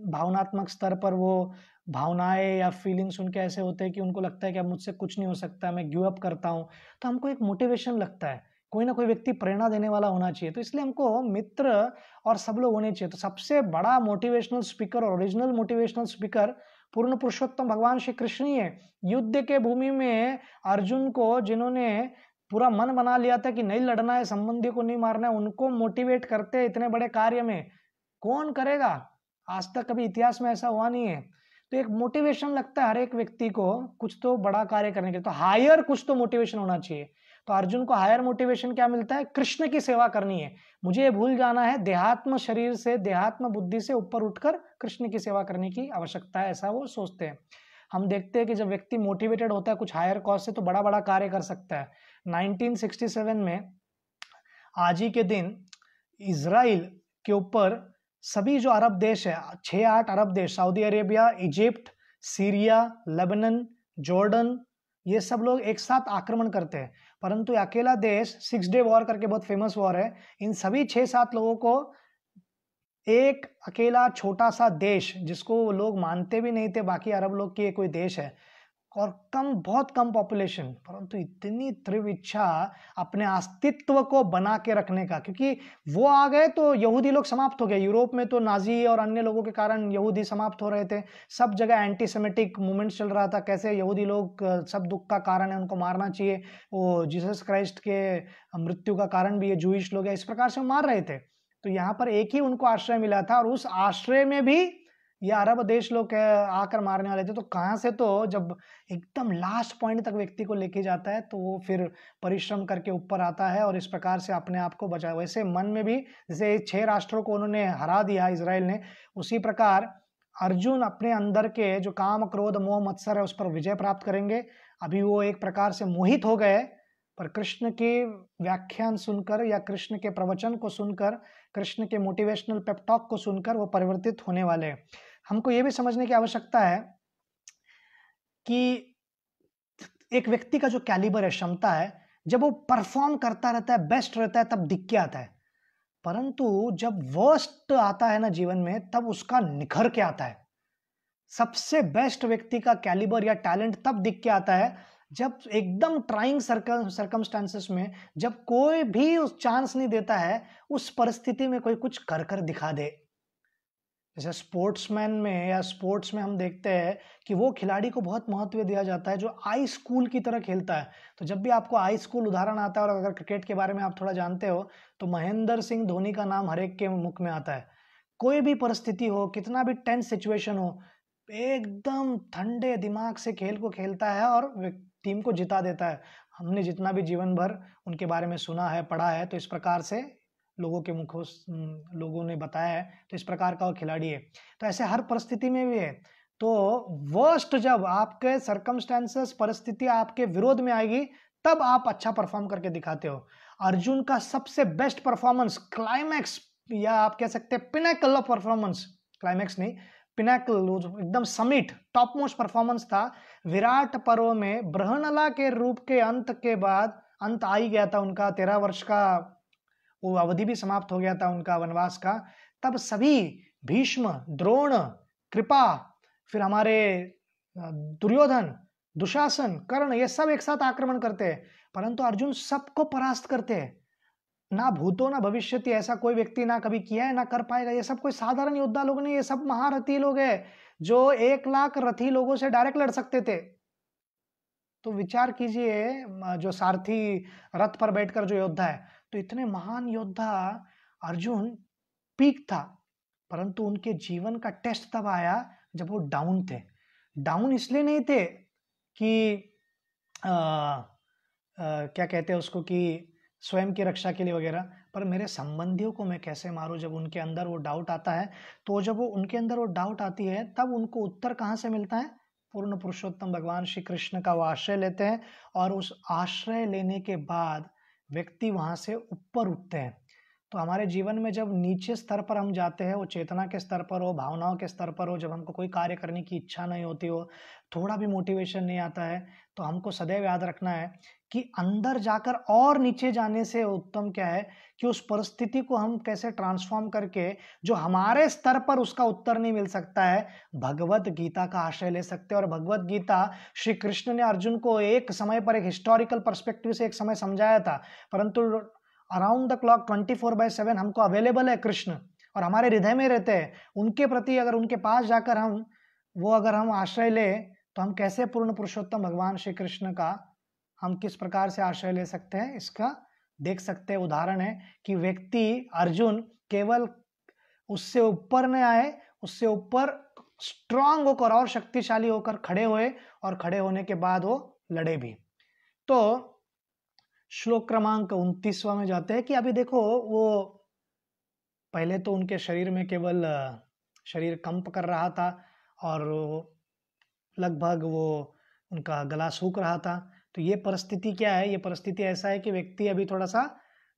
भावनात्मक स्तर पर वो भावनाएं या फीलिंग्स उनके ऐसे होते हैं कि उनको लगता है कि अब मुझसे कुछ नहीं हो सकता, मैं गिव अप करता हूं। तो हमको एक मोटिवेशन लगता है, कोई ना कोई व्यक्ति प्रेरणा देने वाला होना चाहिए। तो इसलिए हमको मित्र और सब लोग होने चाहिए। तो सबसे बड़ा मोटिवेशनल स्पीकर और ओरिजिनल मोटिवेशनल स्पीकर पूर्ण पुरुषोत्तम भगवान श्री कृष्ण ही है। युद्ध के भूमि में अर्जुन को जिन्होंने पूरा मन बना लिया था कि नहीं लड़ना है, संबंधी को नहीं मारना है, उनको मोटिवेट करते हैं इतने बड़े कार्य में, कौन करेगा? आज तक कभी इतिहास में ऐसा हुआ नहीं है। तो एक मोटिवेशन लगता है हर एक व्यक्ति को कुछ तो बड़ा कार्य करने के, तो हायर कुछ तो मोटिवेशन होना चाहिए। तो अर्जुन को हायर मोटिवेशन क्या मिलता है? कृष्ण की सेवा करनी है, मुझे ये भूल जाना है, देहात्म शरीर से, देहात्म बुद्धि से ऊपर उठकर कृष्ण की सेवा करने की आवश्यकता है, ऐसा वो सोचते हैं। हम देखते हैं कि जब व्यक्ति मोटिवेटेड होता है कुछ हायर कॉज से तो बड़ा बड़ा कार्य कर सकता है। 1967 में आज ही के दिन इजराइल के ऊपर सभी जो अरब देश है, 6-8 अरब देश, Saudi Arabia, Egypt, Syria, Lebanon, Jordan, ये सब लोग एक साथ आक्रमण करते हैं। परंतु अकेला देश 6 डे वॉर करके बहुत फेमस वॉर है, इन सभी 6-7 लोगों को एक अकेला छोटा सा देश, जिसको लोग मानते भी नहीं थे बाकी अरब लोग की ये कोई देश है, और बहुत कम पॉपुलेशन, परंतु इतनी तीव्र इच्छा अपने अस्तित्व को बना के रखने का, क्योंकि वो आ गए तो यहूदी लोग समाप्त हो गए। यूरोप में तो नाजी और अन्य लोगों के कारण यहूदी समाप्त हो रहे थे, सब जगह एंटीसेमेटिक मूवमेंट चल रहा था, कैसे यहूदी लोग सब दुख का कारण है, उनको मारना चाहिए, वो जीसस क्राइस्ट के मृत्यु का कारण भी ये जूइश लोग है, इस प्रकार से मार रहे थे। तो यहाँ पर एक ही उनको आश्रय मिला था, और उस आश्रय में भी ये अरब देश लोग आकर मारने वाले थे। तो कहाँ से, तो जब एकदम लास्ट पॉइंट तक व्यक्ति को लेके जाता है तो वो फिर परिश्रम करके ऊपर आता है और इस प्रकार से अपने आप को बचाए। वैसे मन में भी जैसे 6 राष्ट्रों को उन्होंने हरा दिया इजराइल ने, उसी प्रकार अर्जुन अपने अंदर के जो काम, क्रोध, मोह, मत्सर है उस पर विजय प्राप्त करेंगे। अभी वो एक प्रकार से मोहित हो गए, पर कृष्ण के व्याख्यान सुनकर या कृष्ण के प्रवचन को सुनकर, कृष्ण के मोटिवेशनल पेप टॉक को सुनकर वो परिवर्तित होने वाले हैं। हमको ये भी समझने की आवश्यकता है कि एक व्यक्ति का जो कैलिबर है, क्षमता है, जब वो परफॉर्म करता रहता है, बेस्ट रहता है, तब दिख के आता है, परंतु जब वर्स्ट आता है ना जीवन में, तब उसका निखर के आता है। सबसे बेस्ट व्यक्ति का कैलिबर या टैलेंट तब दिख के आता है जब एकदम ट्राइंग सर्कमस्टांसेस में, जब कोई भी उस चांस नहीं देता है, उस परिस्थिति में कोई कुछ कर कर दिखा दे। जैसे स्पोर्ट्समैन में या स्पोर्ट्स में हम देखते हैं कि वो खिलाड़ी को बहुत महत्व दिया जाता है जो आई स्कूल की तरह खेलता है। तो जब भी आपको आई स्कूल उदाहरण आता है, और अगर क्रिकेट के बारे में आप थोड़ा जानते हो, तो महेंद्र सिंह धोनी का नाम हर एक के मुख में आता है। कोई भी परिस्थिति हो, कितना भी टेंस सिचुएशन हो, एकदम ठंडे दिमाग से खेल को खेलता है और टीम को जिता देता है। हमने जितना भी जीवन भर उनके बारे में सुना है, पढ़ा है, तो इस प्रकार से लोगों के मुखों लोगों ने बताया है, तो इस प्रकार का वो खिलाड़ी है। तो ऐसे हर परिस्थिति में भी है। तो वर्स्ट जब आपके सर्कमस्टेंसेस, परिस्थिति आपके विरोध में आएगी, तब आप अच्छा परफॉर्म करके दिखाते हो। अर्जुन का सबसे बेस्ट परफॉर्मेंस, क्लाइमैक्स, या आप कह सकते हैं पिनैकल ऑफ परफॉर्मेंस, क्लाइमैक्स नहीं, पिनैकल, एकदम समिट, टॉप मोस्ट परफॉर्मेंस था विराट पर्व में। बृहनला के रूप के अंत के बाद, अंत आ ही गया था उनका, 13 वर्ष का वो अवधि भी समाप्त हो गया था उनका वनवास का। तब सभी भीष्म, द्रोण, कृपा, फिर हमारे दुर्योधन, दुशासन, कर्ण, ये सब एक साथ आक्रमण करते हैं, परंतु अर्जुन सबको परास्त करते हैं। ना भूतो ना भविष्यति, ऐसा कोई व्यक्ति ना कभी किया है ना कर पाएगा। ये सब कोई साधारण योद्धा लोग नहीं, ये सब महारथी लोग हैं जो 1 लाख रथी लोगों से डायरेक्ट लड़ सकते थे। तो विचार कीजिए, जो सारथी रथ पर बैठकर जो योद्धा है, तो इतने महान योद्धा अर्जुन पीक था, परंतु उनके जीवन का टेस्ट तब आया जब वो डाउन थे। डाउन इसलिए नहीं थे कि क्या कहते हैं उसको, कि स्वयं की रक्षा के लिए वगैरह, पर मेरे संबंधियों को मैं कैसे मारूं, जब उनके अंदर वो डाउट आता है। तो जब वो उनके अंदर वो डाउट आती है, तब उनको उत्तर कहाँ से मिलता है? पूर्ण पुरुषोत्तम भगवान श्री कृष्ण का वो आश्रय लेते हैं, और उस आश्रय लेने के बाद व्यक्ति वहां से ऊपर उठते हैं। तो हमारे जीवन में जब नीचे स्तर पर हम जाते हैं, वो चेतना के स्तर पर हो, भावनाओं के स्तर पर हो, जब हमको कोई कार्य करने की इच्छा नहीं होती हो, थोड़ा भी मोटिवेशन नहीं आता है, तो हमको सदैव याद रखना है कि अंदर जाकर और नीचे जाने से उत्तम क्या है कि उस परिस्थिति को हम कैसे ट्रांसफॉर्म करके, जो हमारे स्तर पर उसका उत्तर नहीं मिल सकता है, भगवत गीता का आश्रय ले सकते हैं। और भगवत गीता श्री कृष्ण ने अर्जुन को एक समय पर एक हिस्टोरिकल पर्सपेक्टिव से एक समय समझाया था, परंतु अराउंड द क्लॉक 24/7 हमको अवेलेबल है कृष्ण, और हमारे हृदय में रहते हैं। उनके प्रति अगर उनके पास जाकर अगर हम आश्रय ले, तो हम कैसे पूर्ण पुरुषोत्तम भगवान श्री कृष्ण का हम किस प्रकार से आश्रय ले सकते हैं इसका देख सकते हैं। उदाहरण है कि व्यक्ति अर्जुन केवल उससे ऊपर न आए, उससे ऊपर स्ट्रांग होकर और शक्तिशाली होकर खड़े हुए और खड़े होने के बाद वो लड़े भी। तो श्लोक क्रमांक 29वां में जाते हैं कि अभी देखो वो पहले तो उनके शरीर में केवल शरीर कंप कर रहा था और लगभग वो उनका गला सूख रहा था। तो ये परिस्थिति क्या है? ये परिस्थिति ऐसा है कि व्यक्ति अभी थोड़ा सा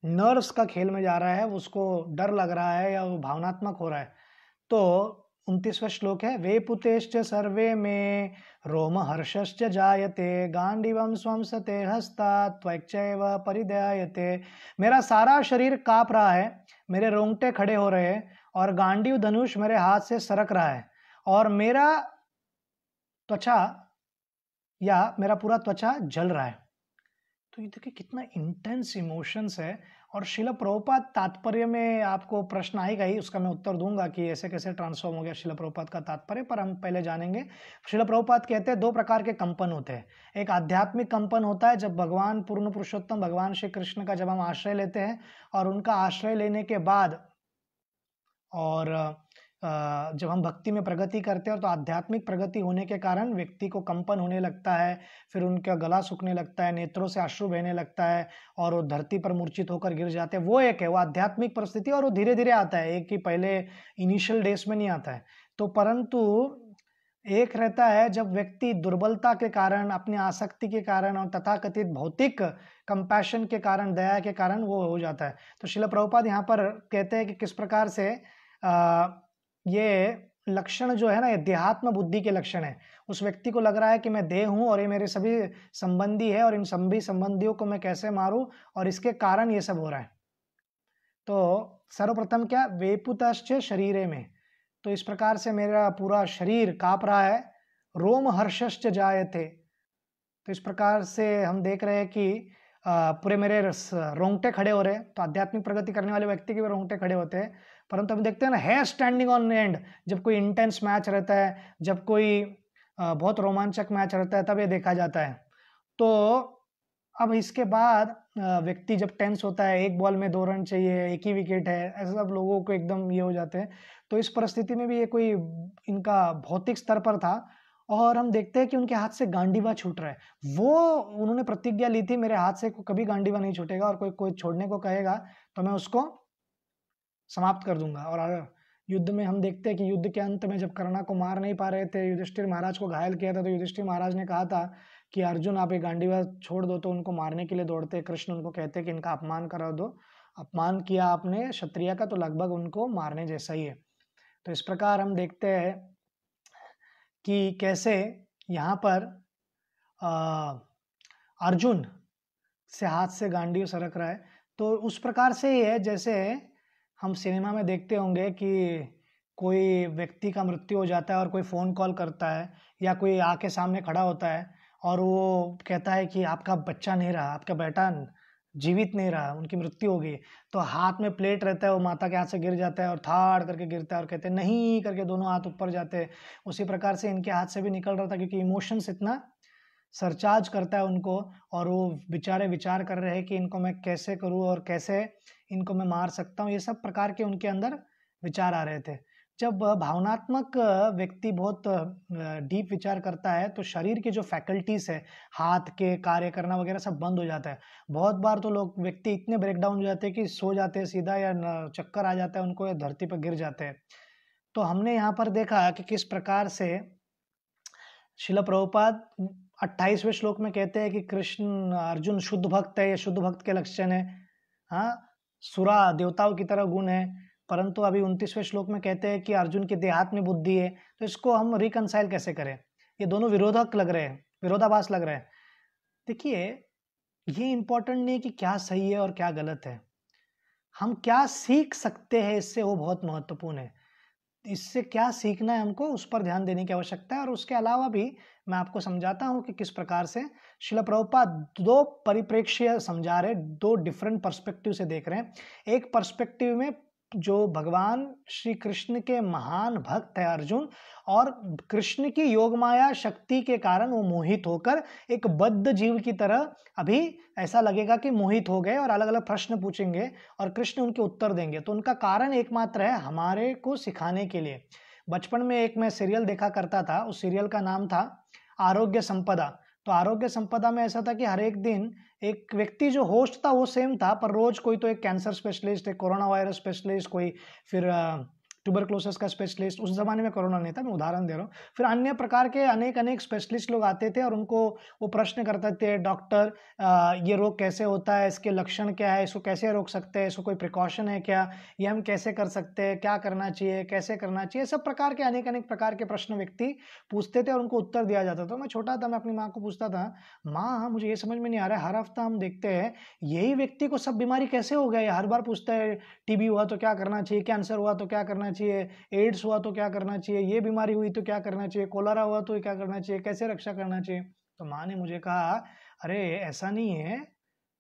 नर्व्स का खेल में जा रहा है, उसको डर लग रहा है या वो भावनात्मक हो रहा है। तो 29वां श्लोक है, वे पुतेश्च सर्वे में रोम हर्षश्च जायते गांडीवम स्वंसते हस्तात् त्वचैव परिदयायते। मेरा सारा शरीर कांप रहा है, मेरे रोंगटे खड़े हो रहे हैं और गांडीव धनुष मेरे हाथ से सरक रहा है और मेरा त्वचा या मेरा पूरा त्वचा जल रहा है। तो ये देखिए कितना इंटेंस इमोशंस है। और शिल प्रभुपाद तात्पर्य में आपको प्रश्न आएगा ही, उसका मैं उत्तर दूंगा कि ऐसे कैसे ट्रांसफॉर्म हो गया शिल प्रभुपाद का तात्पर्य, पर हम पहले जानेंगे। शिल प्रभुपाद कहते हैं 2 प्रकार के कंपन होते हैं। एक आध्यात्मिक कंपन होता है जब भगवान पूर्ण पुरुषोत्तम भगवान श्री कृष्ण का जब हम आश्रय लेते हैं और उनका आश्रय लेने के बाद और जब हम भक्ति में प्रगति करते हैं तो आध्यात्मिक प्रगति होने के कारण व्यक्ति को कंपन होने लगता है, फिर उनका गला सूखने लगता है, नेत्रों से अश्रु बहने लगता है और वो धरती पर मूर्छित होकर गिर जाते हैं। वो एक है, वो आध्यात्मिक परिस्थिति और वो धीरे धीरे आता है, एक ही पहले इनिशियल डेज में नहीं आता है। तो परंतु एक रहता है जब व्यक्ति दुर्बलता के कारण, अपनी आसक्ति के कारण और तथाकथित भौतिक कंपैशन के कारण, दया के कारण वो हो जाता है। तो श्रील प्रभुपाद यहाँ पर कहते हैं कि किस प्रकार से ये लक्षण जो है ना, ये देहात्म बुद्धि के लक्षण है। उस व्यक्ति को लग रहा है कि मैं देह हूं और ये मेरे सभी संबंधी है और इन सभी संबंधियों को मैं कैसे मारूं और इसके कारण ये सब हो रहा है। तो सर्वप्रथम क्या, वेपुतश्च शरीरे में, तो इस प्रकार से मेरा पूरा शरीर कांप रहा है। रोम हर्षश्च जायते, तो इस प्रकार से हम देख रहे हैं कि पूरे मेरे रोंगटे खड़े हो रहे हैं। तो आध्यात्मिक प्रगति करने वाले व्यक्ति के भी रोंगटे खड़े होते हैं। परंतु हम देखते हैं ना, हेयर स्टैंडिंग ऑन एंड, जब कोई इंटेंस मैच रहता है, जब कोई बहुत रोमांचक मैच रहता है, तब ये देखा जाता है। तो अब इसके बाद व्यक्ति जब टेंस होता है, एक बॉल में 2 रन चाहिए, एक ही विकेट है, ऐसे सब लोगों को एकदम ये हो जाते हैं। तो इस परिस्थिति में भी ये कोई इनका भौतिक स्तर पर था और हम देखते हैं कि उनके हाथ से गांडीवा छूट रहा है। वो उन्होंने प्रतिज्ञा ली थी, मेरे हाथ से कभी गांडीवा नहीं छूटेगा और कोई छोड़ने को कहेगा तो मैं उसको समाप्त कर दूंगा। और युद्ध में हम देखते हैं कि युद्ध के अंत में जब कर्णा को मार नहीं पा रहे थे, युधिष्ठिर महाराज को घायल किया था, तो युधिष्ठिर महाराज ने कहा था कि अर्जुन आप ये गांडीवा छोड़ दो, तो उनको मारने के लिए दौड़ते। कृष्ण उनको कहते कि इनका अपमान करा दो, अपमान किया आपने क्षत्रिय का तो लगभग उनको मारने जैसा ही है। तो इस प्रकार हम देखते हैं कि कैसे यहाँ पर अर्जुन से हाथ से गांडीव सरक रहा है। तो उस प्रकार से ही है जैसे हम सिनेमा में देखते होंगे कि कोई व्यक्ति का मृत्यु हो जाता है और कोई फ़ोन कॉल करता है या कोई आके सामने खड़ा होता है और वो कहता है कि आपका बच्चा नहीं रहा, आपका बेटा जीवित नहीं रहा, उनकी मृत्यु हो गई। तो हाथ में प्लेट रहता है, वो माता के हाथ से गिर जाता है और थाड़ करके गिरता है और कहते हैं नहीं करके दोनों हाथ ऊपर जाते हैं। उसी प्रकार से इनके हाथ से भी निकल रहा था क्योंकि इमोशंस इतना सरचार्ज करता है उनको और वो बेचारे विचार कर रहे हैं कि इनको मैं कैसे करूं और कैसे इनको मैं मार सकता हूं। ये सब प्रकार के उनके अंदर विचार आ रहे थे। जब भावनात्मक व्यक्ति बहुत डीप विचार करता है तो शरीर की जो फैकल्टीज है, हाथ के कार्य करना वगैरह सब बंद हो जाता है। बहुत बार तो लोग व्यक्ति इतने ब्रेकडाउन हो जाते हैं कि सो जाते हैं सीधा या चक्कर आ जाता है उनको या धरती पर गिर जाते हैं। तो हमने यहाँ पर देखा कि किस प्रकार से श्रील प्रभुपाद 28वें श्लोक में कहते हैं कि कृष्ण अर्जुन शुद्ध भक्त है, ये शुद्ध भक्त के लक्षण है। हाँ, सुरा देवताओं की तरह गुण है। परंतु अभी 29वें श्लोक में कहते हैं कि अर्जुन की देहात्म बुद्धि है। तो इसको हम रिकंसाइल कैसे करें? ये दोनों विरोधक लग रहे हैं, विरोधाभास लग रहे हैं। देखिए, ये इंपॉर्टेंट नहीं कि क्या सही है और क्या गलत है, हम क्या सीख सकते हैं इससे, वो बहुत महत्वपूर्ण है। इससे क्या सीखना है हमको, उस पर ध्यान देने की आवश्यकता है। और उसके अलावा भी मैं आपको समझाता हूं कि किस प्रकार से श्रील प्रभुपाद 2 परिप्रेक्ष्य समझा रहे, 2 डिफरेंट पर्सपेक्टिव से देख रहे हैं। एक पर्सपेक्टिव में जो भगवान श्री कृष्ण के महान भक्त है अर्जुन, और कृष्ण की योगमाया शक्ति के कारण वो मोहित होकर एक बद्ध जीव की तरह अभी ऐसा लगेगा कि मोहित हो गए और अलग अलग प्रश्न पूछेंगे और कृष्ण उनके उत्तर देंगे। तो उनका कारण एकमात्र है हमारे को सिखाने के लिए। बचपन में एक मैं सीरियल देखा करता था, उस सीरियल का नाम था आरोग्य संपदा। तो आरोग्य संपदा में ऐसा था कि हर एक दिन एक व्यक्ति जो होस्ट था वो सेम था, पर रोज कोई तो एक कैंसर स्पेशलिस्ट, एक कोरोना वायरस स्पेशलिस्ट, कोई फिर ट्यूबरक्लोसिस का स्पेशलिस्ट, उस जमाने में कोरोना नहीं था, मैं उदाहरण दे रहा हूँ, फिर अन्य प्रकार के अनेक अनेक स्पेशलिस्ट लोग आते थे और उनको वो प्रश्न करते थे, डॉक्टर ये रोग कैसे होता है, इसके लक्षण क्या है, इसको कैसे रोक सकते हैं, इसको कोई प्रिकॉशन है क्या, ये हम कैसे कर सकते हैं, क्या करना चाहिए, कैसे करना चाहिए, सब प्रकार के अनेक अनेक प्रकार के प्रश्न व्यक्ति पूछते थे और उनको उत्तर दिया जाता था। मैं छोटा था, मैं अपनी माँ को पूछता था, माँ मुझे ये समझ में नहीं आ रहा है, हर हफ्ता हम देखते हैं यही व्यक्ति को सब बीमारी कैसे हो गया, हर बार पूछता है टीबी हुआ तो क्या करना चाहिए, कैंसर हुआ तो क्या करना चाहिए, एड्स हुआ तो क्या करना चाहिए, ये बीमारी हुई तो क्या करना चाहिए, कोलेरा हुआ तो क्या करना चाहिए, कैसे रक्षा करना चाहिए। तो माँ ने मुझे कहा, अरे ऐसा नहीं है,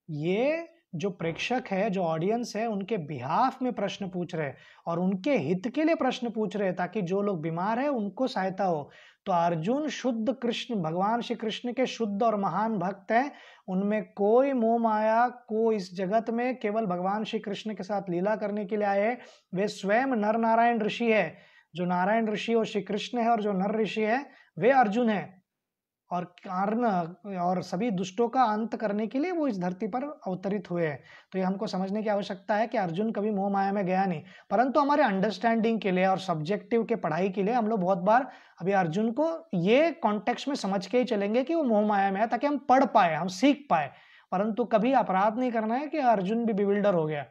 ये जो प्रेक्षक है, जो ऑडियंस है, उनके बिहाफ में प्रश्न पूछ रहे हैं और उनके हित के लिए प्रश्न पूछ रहे हैं ताकि जो लोग बीमार है उनको सहायता हो। तो अर्जुन शुद्ध कृष्ण, भगवान श्री कृष्ण के शुद्ध और महान भक्त हैं, उनमें कोई मोह माया को इस जगत में केवल भगवान श्री कृष्ण के साथ लीला करने के लिए आए हैं। वे स्वयं नर नारायण ऋषि है, जो नारायण ऋषि और श्री कृष्ण है, और जो नर ऋषि है वे अर्जुन है, और कारण और सभी दुष्टों का अंत करने के लिए वो इस धरती पर अवतरित हुए हैं। तो ये हमको समझने की आवश्यकता है कि अर्जुन कभी मोह माया में गया नहीं, परंतु हमारे अंडरस्टैंडिंग के लिए और सब्जेक्टिव के पढ़ाई के लिए हम लोग बहुत बार अभी अर्जुन को ये कॉन्टेक्स्ट में समझ के ही चलेंगे कि वो मोह माया में है, ताकि हम पढ़ पाए, हम सीख पाए। परंतु कभी अपराध नहीं करना है कि अर्जुन भी बिविल्डर हो गया।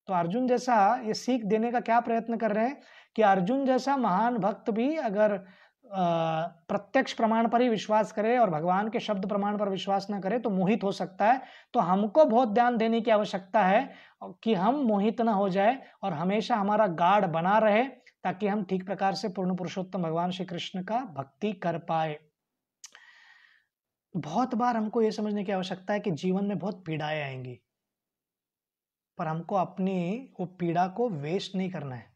तो अर्जुन जैसा ये सीख देने का क्या प्रयत्न कर रहे हैं कि अर्जुन जैसा महान भक्त भी अगर प्रत्यक्ष प्रमाण पर ही विश्वास करे और भगवान के शब्द प्रमाण पर विश्वास न करे तो मोहित हो सकता है। तो हमको बहुत ध्यान देने की आवश्यकता है कि हम मोहित ना हो जाए और हमेशा हमारा गार्ड बना रहे, ताकि हम ठीक प्रकार से पूर्ण पुरुषोत्तम भगवान श्री कृष्ण का भक्ति कर पाए। बहुत बार हमको ये समझने की आवश्यकता है कि जीवन में बहुत पीड़ाएं आएंगी, पर हमको अपनी वो पीड़ा को वेस्ट नहीं करना है,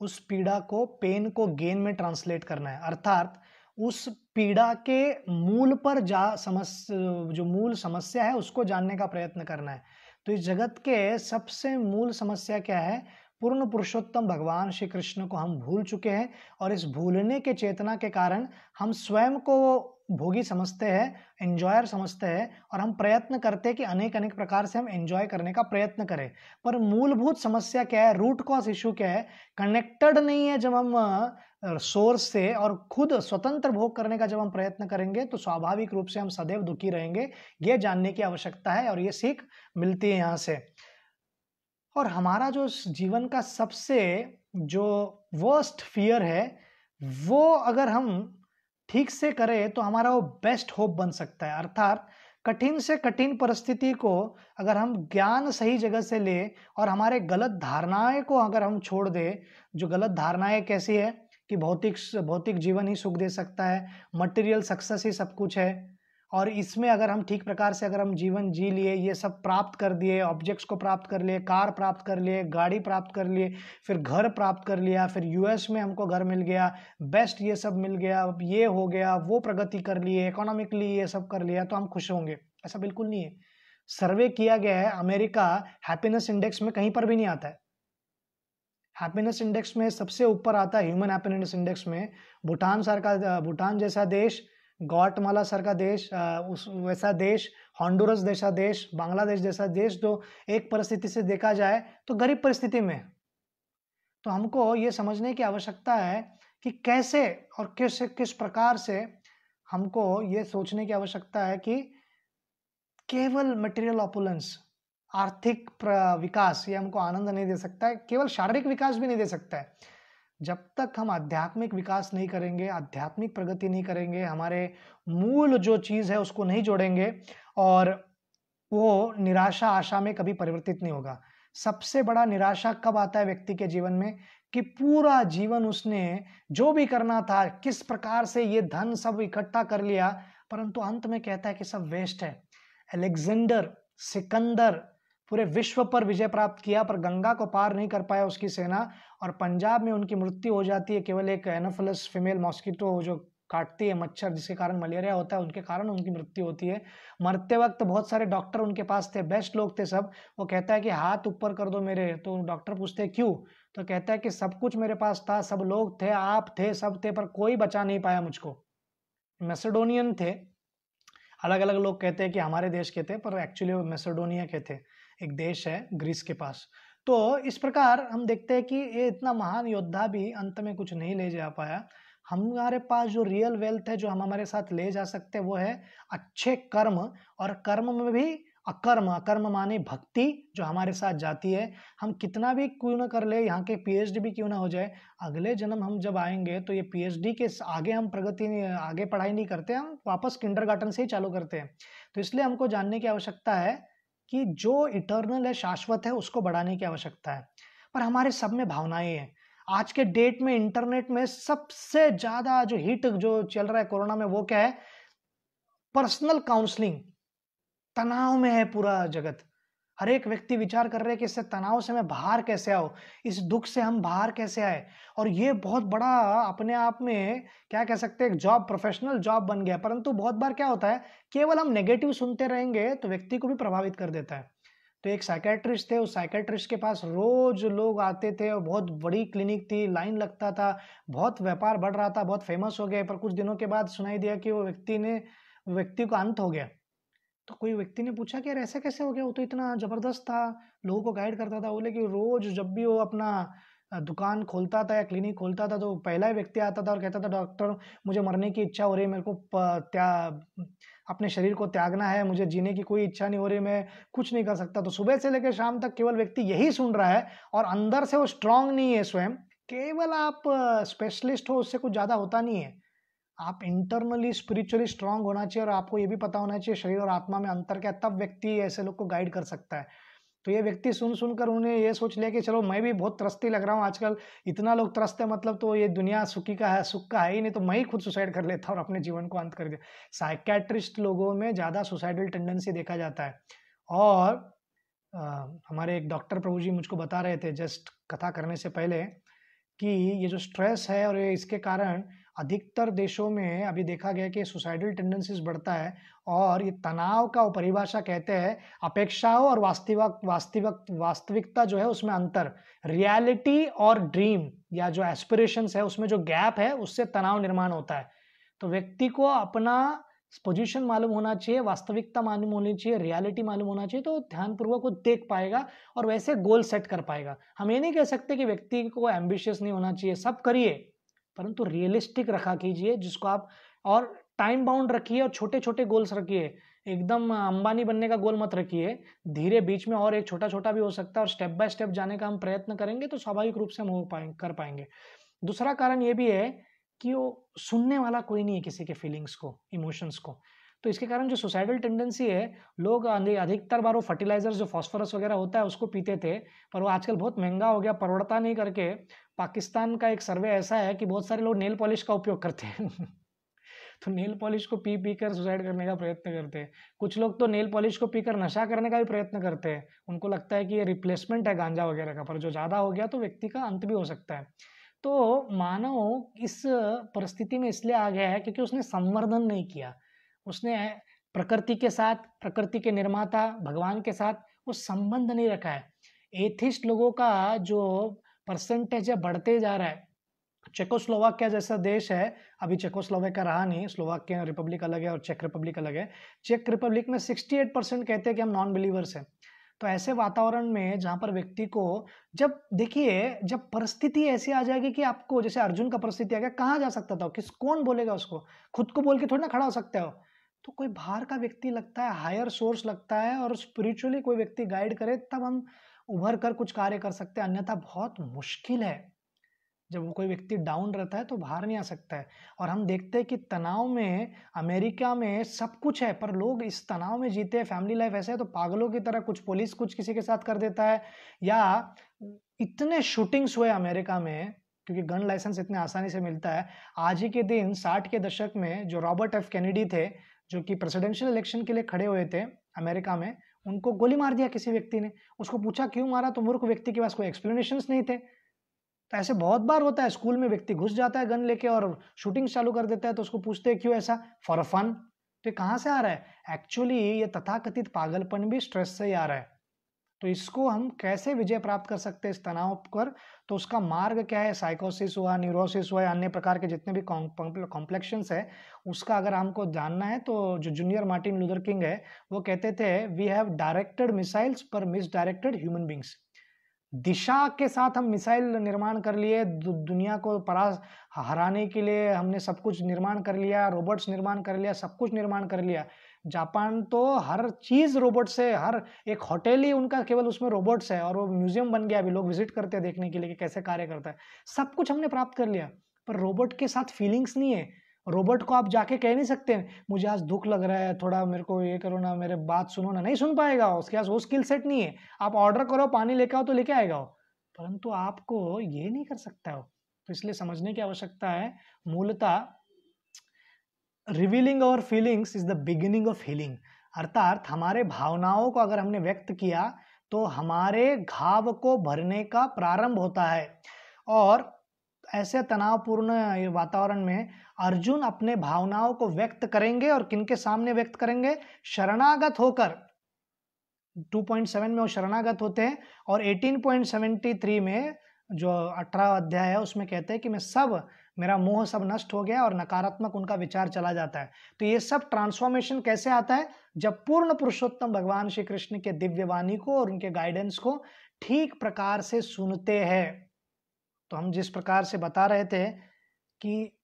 उस पीड़ा को, पेन को गेन में ट्रांसलेट करना है। अर्थात उस पीड़ा के मूल पर जो मूल समस्या है उसको जानने का प्रयत्न करना है। तो इस जगत के सबसे मूल समस्या क्या है? पूर्ण पुरुषोत्तम भगवान श्री कृष्ण को हम भूल चुके हैं, और इस भूलने के चेतना के कारण हम स्वयं को भोगी समझते हैं, एंजॉयर समझते हैं, और हम प्रयत्न करते हैं कि अनेक अनेक प्रकार से हम एंजॉय करने का प्रयत्न करें। पर मूलभूत समस्या क्या है, रूट कॉज इशू क्या है? कनेक्टेड नहीं है जब हम सोर्स से, और खुद स्वतंत्र भोग करने का जब हम प्रयत्न करेंगे तो स्वाभाविक रूप से हम सदैव दुखी रहेंगे। ये जानने की आवश्यकता है और ये सीख मिलती है यहाँ से। और हमारा जो जीवन का सबसे जो वर्स्ट फियर है, वो अगर हम ठीक से करें तो हमारा वो बेस्ट होप बन सकता है। अर्थात कठिन से कठिन परिस्थिति को अगर हम ज्ञान सही जगह से ले और हमारे गलत धारणाएं को अगर हम छोड़ दे, जो गलत धारणाएं कैसी है कि भौतिक जीवन ही सुख दे सकता है, मटेरियल सक्सेस ही सब कुछ है, और इसमें अगर हम ठीक प्रकार से अगर हम जीवन जी लिए, ये सब प्राप्त कर दिए, ऑब्जेक्ट्स को प्राप्त कर लिए, कार प्राप्त कर लिए, गाड़ी प्राप्त कर लिए, फिर घर प्राप्त कर लिया, फिर यूएस में हमको घर मिल गया, बेस्ट ये सब मिल गया, ये हो गया, वो प्रगति कर लिए, इकोनॉमिकली ये सब कर लिया, तो हम खुश होंगे। ऐसा बिल्कुल नहीं है। सर्वे किया गया है, अमेरिका हैप्पीनेस इंडेक्स में कहीं पर भी नहीं आता है। हैप्पीनेस इंडेक्स में सबसे ऊपर आता है, ह्यूमन हैप्पीनेस इंडेक्स में भूटान जैसा देश, ग्वाटेमाला सर का देश, उस वैसा देश, हॉन्डुरस जैसा देश, बांग्लादेश जैसा देश, जो एक परिस्थिति से देखा जाए तो गरीब परिस्थिति में। तो हमको ये समझने की आवश्यकता है कि कैसे और किस प्रकार से हमको ये सोचने की आवश्यकता है कि केवल मटेरियल ऑपुलेंस, आर्थिक विकास, ये हमको आनंद नहीं दे सकता है, केवल शारीरिक विकास भी नहीं दे सकता है। जब तक हम आध्यात्मिक विकास नहीं करेंगे, आध्यात्मिक प्रगति नहीं करेंगे, हमारे मूल जो चीज है उसको नहीं जोड़ेंगे, और वो निराशा आशा में कभी परिवर्तित नहीं होगा। सबसे बड़ा निराशा कब आता है व्यक्ति के जीवन में? कि पूरा जीवन उसने जो भी करना था, किस प्रकार से ये धन सब इकट्ठा कर लिया, परंतु अंत में कहता है कि सब वेस्ट है। अलेक्जेंडर, सिकंदर, पूरे विश्व पर विजय प्राप्त किया, पर गंगा को पार नहीं कर पाया उसकी सेना, और पंजाब में उनकी मृत्यु हो जाती है केवल एक एनोफिलस फीमेल मॉस्किटो जो काटती है, मच्छर जिसके कारण मलेरिया होता है, उनके कारण उनकी मृत्यु होती है। मरते वक्त बहुत सारे डॉक्टर उनके पास थे, बेस्ट लोग थे सब। वो कहता है कि हाथ ऊपर कर दो मेरे, तो डॉक्टर पूछते हैं क्यों, तो कहता है कि सब कुछ मेरे पास था, सब लोग थे, आप थे, सब थे, पर कोई बचा नहीं पाया मुझको। मैसेडोनियन थे, अलग अलग लोग कहते हैं कि हमारे देश के थे, पर एक्चुअली वो मैसेडोनिया के थे, एक देश है ग्रीस के पास। तो इस प्रकार हम देखते हैं कि ये इतना महान योद्धा भी अंत में कुछ नहीं ले जा पाया। हमारे पास जो रियल वेल्थ है, जो हम हमारे साथ ले जा सकते हैं, वो है अच्छे कर्म, और कर्म में भी अकर्म, अकर्म माने भक्ति जो हमारे साथ जाती है। हम कितना भी क्यों ना कर ले, यहाँ के पीएचडी भी क्यों ना हो जाए, अगले जन्म हम जब आएंगे तो ये पीएचडी के आगे हम प्रगति आगे पढ़ाई नहीं करते, हम वापस किंडरगार्टन से ही चालू करते हैं। तो इसलिए हमको जानने की आवश्यकता है कि जो इटर्नल है, शाश्वत है, उसको बढ़ाने की आवश्यकता है। पर हमारे सब में भावनाएं हैं। आज के डेट में इंटरनेट में सबसे ज्यादा जो हिट जो चल रहा है कोरोना में, वो क्या है? Personal counselling. तनाव में है पूरा जगत। हर एक व्यक्ति विचार कर रहे हैं कि इससे तनाव से मैं बाहर कैसे आऊं, इस दुख से हम बाहर कैसे आए। और ये बहुत बड़ा अपने आप में क्या कह सकते हैं, एक जॉब, प्रोफेशनल जॉब बन गया। परंतु बहुत बार क्या होता है, केवल हम नेगेटिव सुनते रहेंगे तो व्यक्ति को भी प्रभावित कर देता है। तो एक साइकेट्रिस्ट थे, उस साइकेट्रिस्ट के पास रोज लोग आते थे, और बहुत बड़ी क्लिनिक थी, लाइन लगता था, बहुत व्यापार बढ़ रहा था, बहुत फेमस हो गए। पर कुछ दिनों के बाद सुनाई दिया कि वो व्यक्ति का अंत हो गया। तो कोई व्यक्ति ने पूछा कि यार ऐसा कैसे हो गया, वो तो इतना जबरदस्त था, लोगों को गाइड करता था। बोले कि रोज जब भी वो अपना दुकान खोलता था या क्लिनिक खोलता था, तो पहला ही व्यक्ति आता था और कहता था डॉक्टर मुझे मरने की इच्छा हो रही है, मेरे को अपने शरीर को त्यागना है, मुझे जीने की कोई इच्छा नहीं हो रही, मैं कुछ नहीं कर सकता। तो सुबह से लेकर शाम तक केवल व्यक्ति यही सुन रहा है, और अंदर से वो स्ट्रांग नहीं है स्वयं। केवल आप स्पेशलिस्ट हो, उससे कुछ ज्यादा होता नहीं है। आप इंटरनली स्पिरिचुअली स्ट्रांग होना चाहिए, और आपको ये भी पता होना चाहिए शरीर और आत्मा में अंतर क्या है, तब व्यक्ति ऐसे लोग को गाइड कर सकता है। तो ये व्यक्ति सुन सुनकर उन्हें ये सोच लिया कि चलो मैं भी बहुत त्रस्ती लग रहा हूँ आजकल, इतना लोग त्रस्त है, मतलब तो ये दुनिया सुखी का है, सुख का है ही नहीं, तो मैं ही खुद सुसाइड कर लेता और अपने जीवन को अंत कर दिया। साइकेट्रिस्ट लोगों में ज्यादा सुसाइडल टेंडेंसी देखा जाता है। और हमारे एक डॉक्टर प्रभु जी मुझको बता रहे थे जस्ट कथा करने से पहले कि ये जो स्ट्रेस है, और ये इसके कारण अधिकतर देशों में अभी देखा गया कि सुसाइडल टेंडेंसीज बढ़ता है। और ये तनाव का परिभाषा कहते हैं अपेक्षाओं और वास्तविकता जो है उसमें अंतर, रियलिटी और ड्रीम या जो एस्पिरेशंस है उसमें जो गैप है, उससे तनाव निर्माण होता है। तो व्यक्ति को अपना पोजीशन मालूम होना चाहिए, वास्तविकता मालूम होनी चाहिए, रियलिटी मालूम होना चाहिए, तो ध्यानपूर्वक वो देख पाएगा और वैसे गोल सेट कर पाएगा। हम ये नहीं कह सकते कि व्यक्ति को एम्बिशियस नहीं होना चाहिए, सब करिए, परंतु रियलिस्टिक रखा कीजिए जिसको आप, और टाइम बाउंड रखिए, और छोटे छोटे गोल्स रखिए। एकदम अंबानी बनने का गोल मत रखिए, धीरे बीच में और एक छोटा छोटा भी हो सकता है, और स्टेप बाय स्टेप जाने का हम प्रयत्न करेंगे तो स्वाभाविक रूप से हम कर पाएंगे। दूसरा कारण ये भी है कि वो सुनने वाला कोई नहीं है किसी के फीलिंग्स को, इमोशंस को। तो इसके कारण जो सुसाइडल टेंडेंसी है, लोग अधिकतर बार वो फर्टिलाइजर जो फास्फोरस वगैरह होता है उसको पीते थे, पर वो आजकल बहुत महंगा हो गया, परवड़ता नहीं करके पाकिस्तान का एक सर्वे ऐसा है कि बहुत सारे लोग नेल पॉलिश का उपयोग करते हैं तो नेल पॉलिश को पी पी कर सुसाइड करने का प्रयत्न करते हैं। कुछ लोग तो नेल पॉलिश को पीकर नशा करने का भी प्रयत्न करते हैं, उनको लगता है कि ये रिप्लेसमेंट है गांजा वगैरह का, पर जो ज़्यादा हो गया तो व्यक्ति का अंत भी हो सकता है। तो मानव इस परिस्थिति में इसलिए आ गया है क्योंकि उसने संवर्धन नहीं किया, उसने प्रकृति के साथ, प्रकृति के निर्माता भगवान के साथ वो संबंध नहीं रखा है। एथिस्ट लोगों का जो परसेंटेज है बढ़ते जा रहा है। चेकोस्लोवाकिया जैसा देश है, अभी चेकोस्लोवाकिया रहा नहीं, स्लोवाकिया रिपब्लिक अलग है और चेक रिपब्लिक अलग है। चेक रिपब्लिक में 68% कहते हैं कि हम नॉन बिलीवर्स हैं। तो ऐसे वातावरण में जहां पर व्यक्ति को, जब देखिए जब परिस्थिति ऐसी आ जाएगी कि आपको, जैसे अर्जुन का परिस्थिति आ गया, कहाँ जा सकता था, कौन बोलेगा उसको, खुद को बोल के थोड़ी ना खड़ा हो सकता है। तो कोई बाहर का व्यक्ति लगता है, हायर सोर्स लगता है, और स्पिरिचुअली कोई व्यक्ति गाइड करे, तब हम उभर कर कुछ कार्य कर सकते हैं, अन्यथा बहुत मुश्किल है। जब वो कोई व्यक्ति डाउन रहता है तो बाहर नहीं आ सकता है। और हम देखते हैं कि तनाव में, अमेरिका में सब कुछ है पर लोग इस तनाव में जीते हैं, फैमिली लाइफ ऐसे है तो पागलों की तरह, कुछ पुलिस कुछ किसी के साथ कर देता है, या इतने शूटिंग्स हुए अमेरिका में क्योंकि गन लाइसेंस इतने आसानी से मिलता है। आज ही के दिन 60 के दशक में जो रॉबर्ट एफ कैनेडी थे, जो कि प्रेसिडेंशियल इलेक्शन के लिए खड़े हुए थे अमेरिका में, उनको गोली मार दिया किसी व्यक्ति ने। उसको पूछा क्यों मारा, तो मूर्ख व्यक्ति के पास कोई एक्सप्लेनेशंस नहीं थे। तो ऐसे बहुत बार होता है, स्कूल में व्यक्ति घुस जाता है गन लेके और शूटिंग चालू कर देता है, तो उसको पूछते हैं क्यों ऐसा, फॉर फन। तो ये कहाँ से आ रहा है? एक्चुअली ये तथाकथित पागलपन भी स्ट्रेस से ही आ रहा है। तो इसको हम कैसे विजय प्राप्त कर सकते हैं इस तनाव पर? तो उसका मार्ग क्या है? साइकोसिस हुआ, न्यूरोसिस हुआ, अन्य प्रकार के जितने भी कॉम्प्लेक्शंस है, उसका अगर हमको जानना है तो जो जूनियर मार्टिन लूथर किंग है वो कहते थे, वी हैव डायरेक्टेड मिसाइल्स पर मिसडायरेक्टेड ह्यूमन बींग्स। दिशा के साथ हम मिसाइल निर्माण कर लिए, दुनिया को हराने के लिए हमने सब कुछ निर्माण कर लिया, रोबोट्स निर्माण कर लिया, सब कुछ निर्माण कर लिया। जापान तो हर चीज रोबोट से, हर एक होटल ही उनका केवल उसमें रोबोट्स है, और वो म्यूजियम बन गया, अभी लोग विजिट करते हैं देखने के लिए कि कैसे कार्य करता है। सब कुछ हमने प्राप्त कर लिया, पर रोबोट के साथ फीलिंग्स नहीं है। रोबोट को आप जाके कह नहीं सकते मुझे आज दुख लग रहा है, थोड़ा मेरे को ये करो ना, मेरे बात सुनो ना, नहीं सुन पाएगा, उसके पास वो स्किल सेट नहीं है। आप ऑर्डर करो पानी लेके आओ तो लेके आएगा वो, परंतु आपको ये नहीं कर सकता हो। तो इसलिए समझने की आवश्यकता है, मूलतः revealing our feelings is the beginning of healing. अर्थात हमारे भावनाओं को अगर हमने व्यक्त किया तो हमारे घाव को भरने का प्रारंभ होता है। और ऐसे तनावपूर्ण वातावरण में अर्जुन अपने भावनाओं को व्यक्त करेंगे, और किनके सामने व्यक्त करेंगे? शरणागत होकर। 2.7 में वो शरणागत होते हैं, और 18.73 में जो 18 अध्याय है उसमें कहते हैं कि मैं सब, मेरा मोह सब नष्ट हो गया, और नकारात्मक उनका विचार चला जाता है। तो ये सब ट्रांसफॉर्मेशन कैसे आता है? जब पूर्ण पुरुषोत्तम भगवान श्री कृष्ण के दिव्य वाणी को और उनके गाइडेंस को ठीक प्रकार से सुनते हैं। तो हम जिस प्रकार से बता रहे थे कि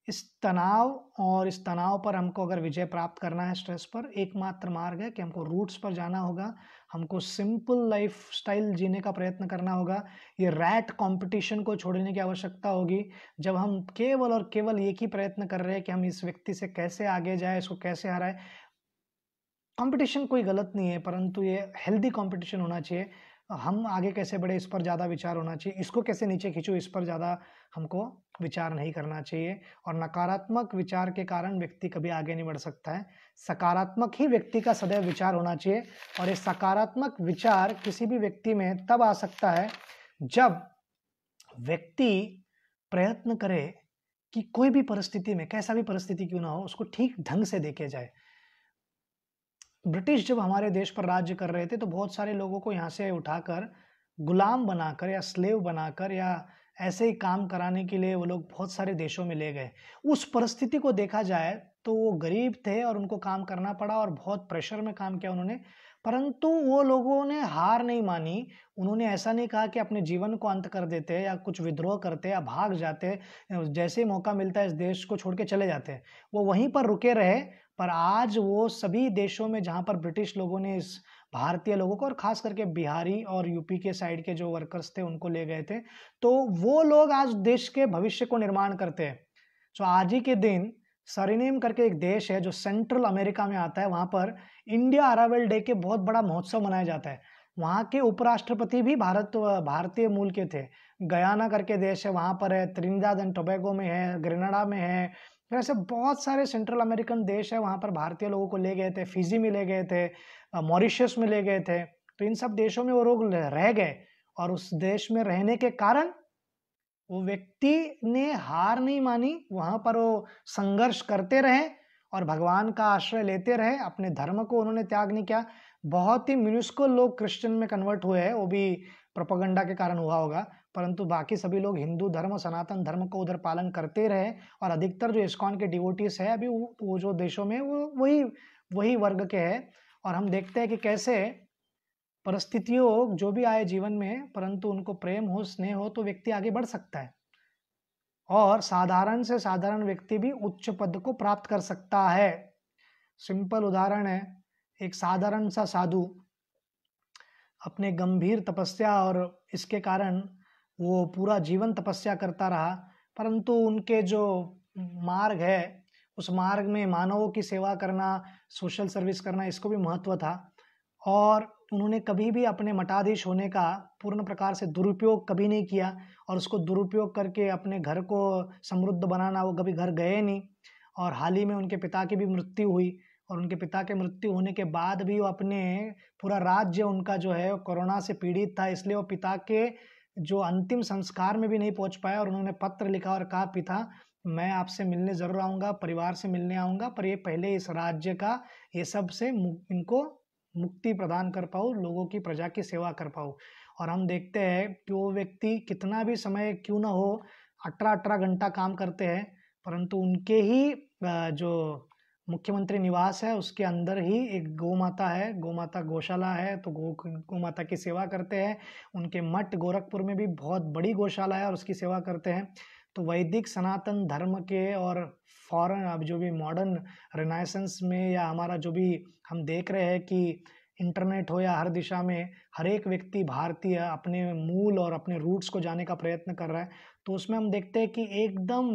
इस तनाव पर हमको अगर विजय प्राप्त करना है, स्ट्रेस पर, एकमात्र मार्ग है कि हमको रूट्स पर जाना होगा, हमको सिंपल लाइफ स्टाइल जीने का प्रयत्न करना होगा। ये रैट कंपटीशन को छोड़ने की आवश्यकता होगी। जब हम केवल और केवल एक ही प्रयत्न कर रहे हैं कि हम इस व्यक्ति से कैसे आगे जाए, इसको कैसे हराए। कंपटीशन कोई गलत नहीं है, परंतु ये हेल्दी कंपटीशन होना चाहिए। हम आगे कैसे बढ़े इस पर ज़्यादा विचार होना चाहिए, इसको कैसे नीचे खींचो इस पर ज़्यादा हमको विचार नहीं करना चाहिए। और नकारात्मक विचार के कारण व्यक्ति कभी आगे नहीं बढ़ सकता है। सकारात्मक ही व्यक्ति का सदैव विचार होना चाहिए, और ये सकारात्मक विचार किसी भी व्यक्ति में तब आ सकता है जब व्यक्ति प्रयत्न करे कि कोई भी परिस्थिति में, कैसा भी परिस्थिति क्यों ना हो, उसको ठीक ढंग से देखे जाए। ब्रिटिश जब हमारे देश पर राज्य कर रहे थे तो बहुत सारे लोगों को यहाँ से उठाकर गुलाम बनाकर या स्लेव बनाकर या ऐसे ही काम कराने के लिए वो लोग बहुत सारे देशों में ले गए। उस परिस्थिति को देखा जाए तो वो गरीब थे और उनको काम करना पड़ा, और बहुत प्रेशर में काम किया उन्होंने, परंतु वो लोगों ने हार नहीं मानी। उन्होंने ऐसा नहीं कहा कि अपने जीवन को अंत कर देते या कुछ विद्रोह करते या भाग जाते, जैसे ही मौका मिलता है इस देश को छोड़ के चले जाते। वो वहीं पर रुके रहे। पर आज वो सभी देशों में जहाँ पर ब्रिटिश लोगों ने इस भारतीय लोगों को, और खास करके बिहारी और यूपी के साइड के जो वर्कर्स थे उनको ले गए थे, तो वो लोग आज देश के भविष्य को निर्माण करते हैं। तो आज ही के दिन सरीनेम करके एक देश है जो सेंट्रल अमेरिका में आता है, वहां पर इंडिया अराइवल डे के बहुत बड़ा महोत्सव मनाया जाता है। वहां के उपराष्ट्रपति भी भारतीय मूल के थे। गयाना करके देश है, वहां पर है, त्रिनिदाद एंड टोबैगो में है, ग्रेनाडा में है। तो ऐसे बहुत सारे सेंट्रल अमेरिकन देश है, वहां पर भारतीय लोगों को ले गए थे। फिजी में ले गए थे, मॉरिशस में ले गए थे। तो इन सब देशों में वो लोग रह गए, और उस देश में रहने के कारण वो व्यक्ति ने हार नहीं मानी। वहां पर वो संघर्ष करते रहे और भगवान का आश्रय लेते रहे, अपने धर्म को उन्होंने त्याग नहीं किया। बहुत ही मिन्यूस्कुल लोग क्रिश्चियन में कन्वर्ट हुए हैं, वो भी प्रोपेगेंडा के कारण हुआ होगा, परंतु बाकी सभी लोग हिंदू धर्म, सनातन धर्म को उधर पालन करते रहे। और अधिकतर जो इस्कॉन के डिवोटीज है अभी वो जो देशों में, वो वही वर्ग के हैं। और हम देखते हैं कि कैसे परिस्थितियों जो भी आए जीवन में, परंतु उनको प्रेम हो, स्नेह हो, तो व्यक्ति आगे बढ़ सकता है, और साधारण से साधारण व्यक्ति भी उच्च पद को प्राप्त कर सकता है। सिंपल उदाहरण है, एक साधारण सा साधु अपने गंभीर तपस्या और इसके कारण वो पूरा जीवन तपस्या करता रहा, परंतु उनके जो मार्ग है उस मार्ग में मानवों की सेवा करना, सोशल सर्विस करना, इसको भी महत्व था। और उन्होंने कभी भी अपने मठाधीश होने का पूर्ण प्रकार से दुरुपयोग कभी नहीं किया, और उसको दुरुपयोग करके अपने घर को समृद्ध बनाना, वो कभी घर गए नहीं। और हाल ही में उनके पिता की भी मृत्यु हुई, और उनके पिता के मृत्यु होने के बाद भी वो अपने पूरा राज्य उनका जो है कोरोना से पीड़ित था, इसलिए वो पिता के जो अंतिम संस्कार में भी नहीं पहुंच पाया और उन्होंने पत्र लिखा और कहा, पिता मैं आपसे मिलने ज़रूर आऊँगा, परिवार से मिलने आऊँगा, पर ये पहले इस राज्य का ये सब से इनको मुक्ति प्रदान कर पाऊँ, लोगों की प्रजा की सेवा कर पाऊँ। और हम देखते हैं कि वो व्यक्ति कितना भी समय क्यों ना हो 18-18 घंटा काम करते हैं, परंतु उनके ही जो मुख्यमंत्री निवास है उसके अंदर ही एक गौ माता है, गौ माता गौशाला है, तो गौ माता की सेवा करते हैं। उनके मठ गोरखपुर में भी बहुत बड़ी गौशाला है और उसकी सेवा करते हैं। तो वैदिक सनातन धर्म के और फॉरेन अब जो भी मॉडर्न रिनाइसेंस में या हमारा जो भी हम देख रहे हैं कि इंटरनेट हो या हर दिशा में हर एक व्यक्ति भारतीय अपने मूल और अपने रूट्स को जाने का प्रयत्न कर रहा है, तो उसमें हम देखते हैं कि एकदम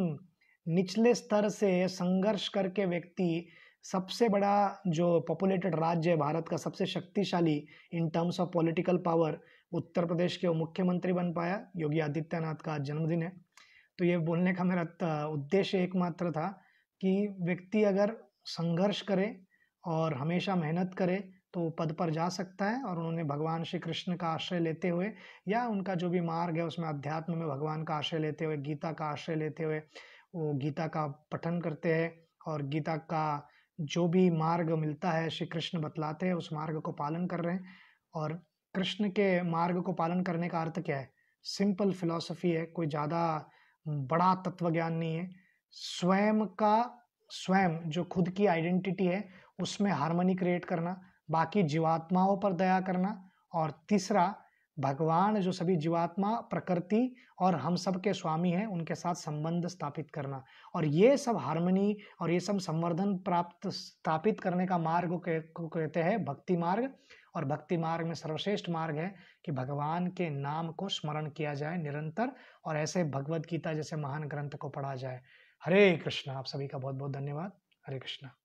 निचले स्तर से संघर्ष करके व्यक्ति सबसे बड़ा जो पॉपुलेटेड राज्य है भारत का, सबसे शक्तिशाली in terms of political power, Uttar Pradesh के वो मुख्यमंत्री बन पाया। योगी आदित्यनाथ का जन्मदिन है। तो ये बोलने का मेरा उद्देश्य एकमात्र था कि व्यक्ति अगर संघर्ष करे और हमेशा मेहनत करे तो पद पर जा सकता है। और उन्होंने भगवान श्री कृष्ण का आश्रय लेते हुए या उनका जो भी मार्ग है उसमें अध्यात्म में भगवान का आश्रय लेते हुए, गीता का आश्रय लेते हुए वो गीता का पठन करते हैं और गीता का जो भी मार्ग मिलता है श्री कृष्ण बतलाते हैं, उस मार्ग को पालन कर रहे हैं। और कृष्ण के मार्ग को पालन करने का अर्थ क्या है? सिंपल फिलॉसफी है, कोई ज़्यादा बड़ा तत्व ज्ञान नहीं है। स्वयं जो खुद की आइडेंटिटी है उसमें हार्मनी क्रिएट करना, बाकी जीवात्माओं पर दया करना, और तीसरा भगवान जो सभी जीवात्मा, प्रकृति और हम सब के स्वामी हैं उनके साथ संबंध स्थापित करना। और ये सब हार्मनी और ये सब संवर्धन प्राप्त स्थापित करने का मार्ग को कहते हैं भक्ति मार्ग। और भक्ति मार्ग में सर्वश्रेष्ठ मार्ग है कि भगवान के नाम को स्मरण किया जाए निरंतर, और ऐसे भगवद गीता जैसे महान ग्रंथ को पढ़ा जाए। हरे कृष्णा। आप सभी का बहुत बहुत धन्यवाद। हरे कृष्णा।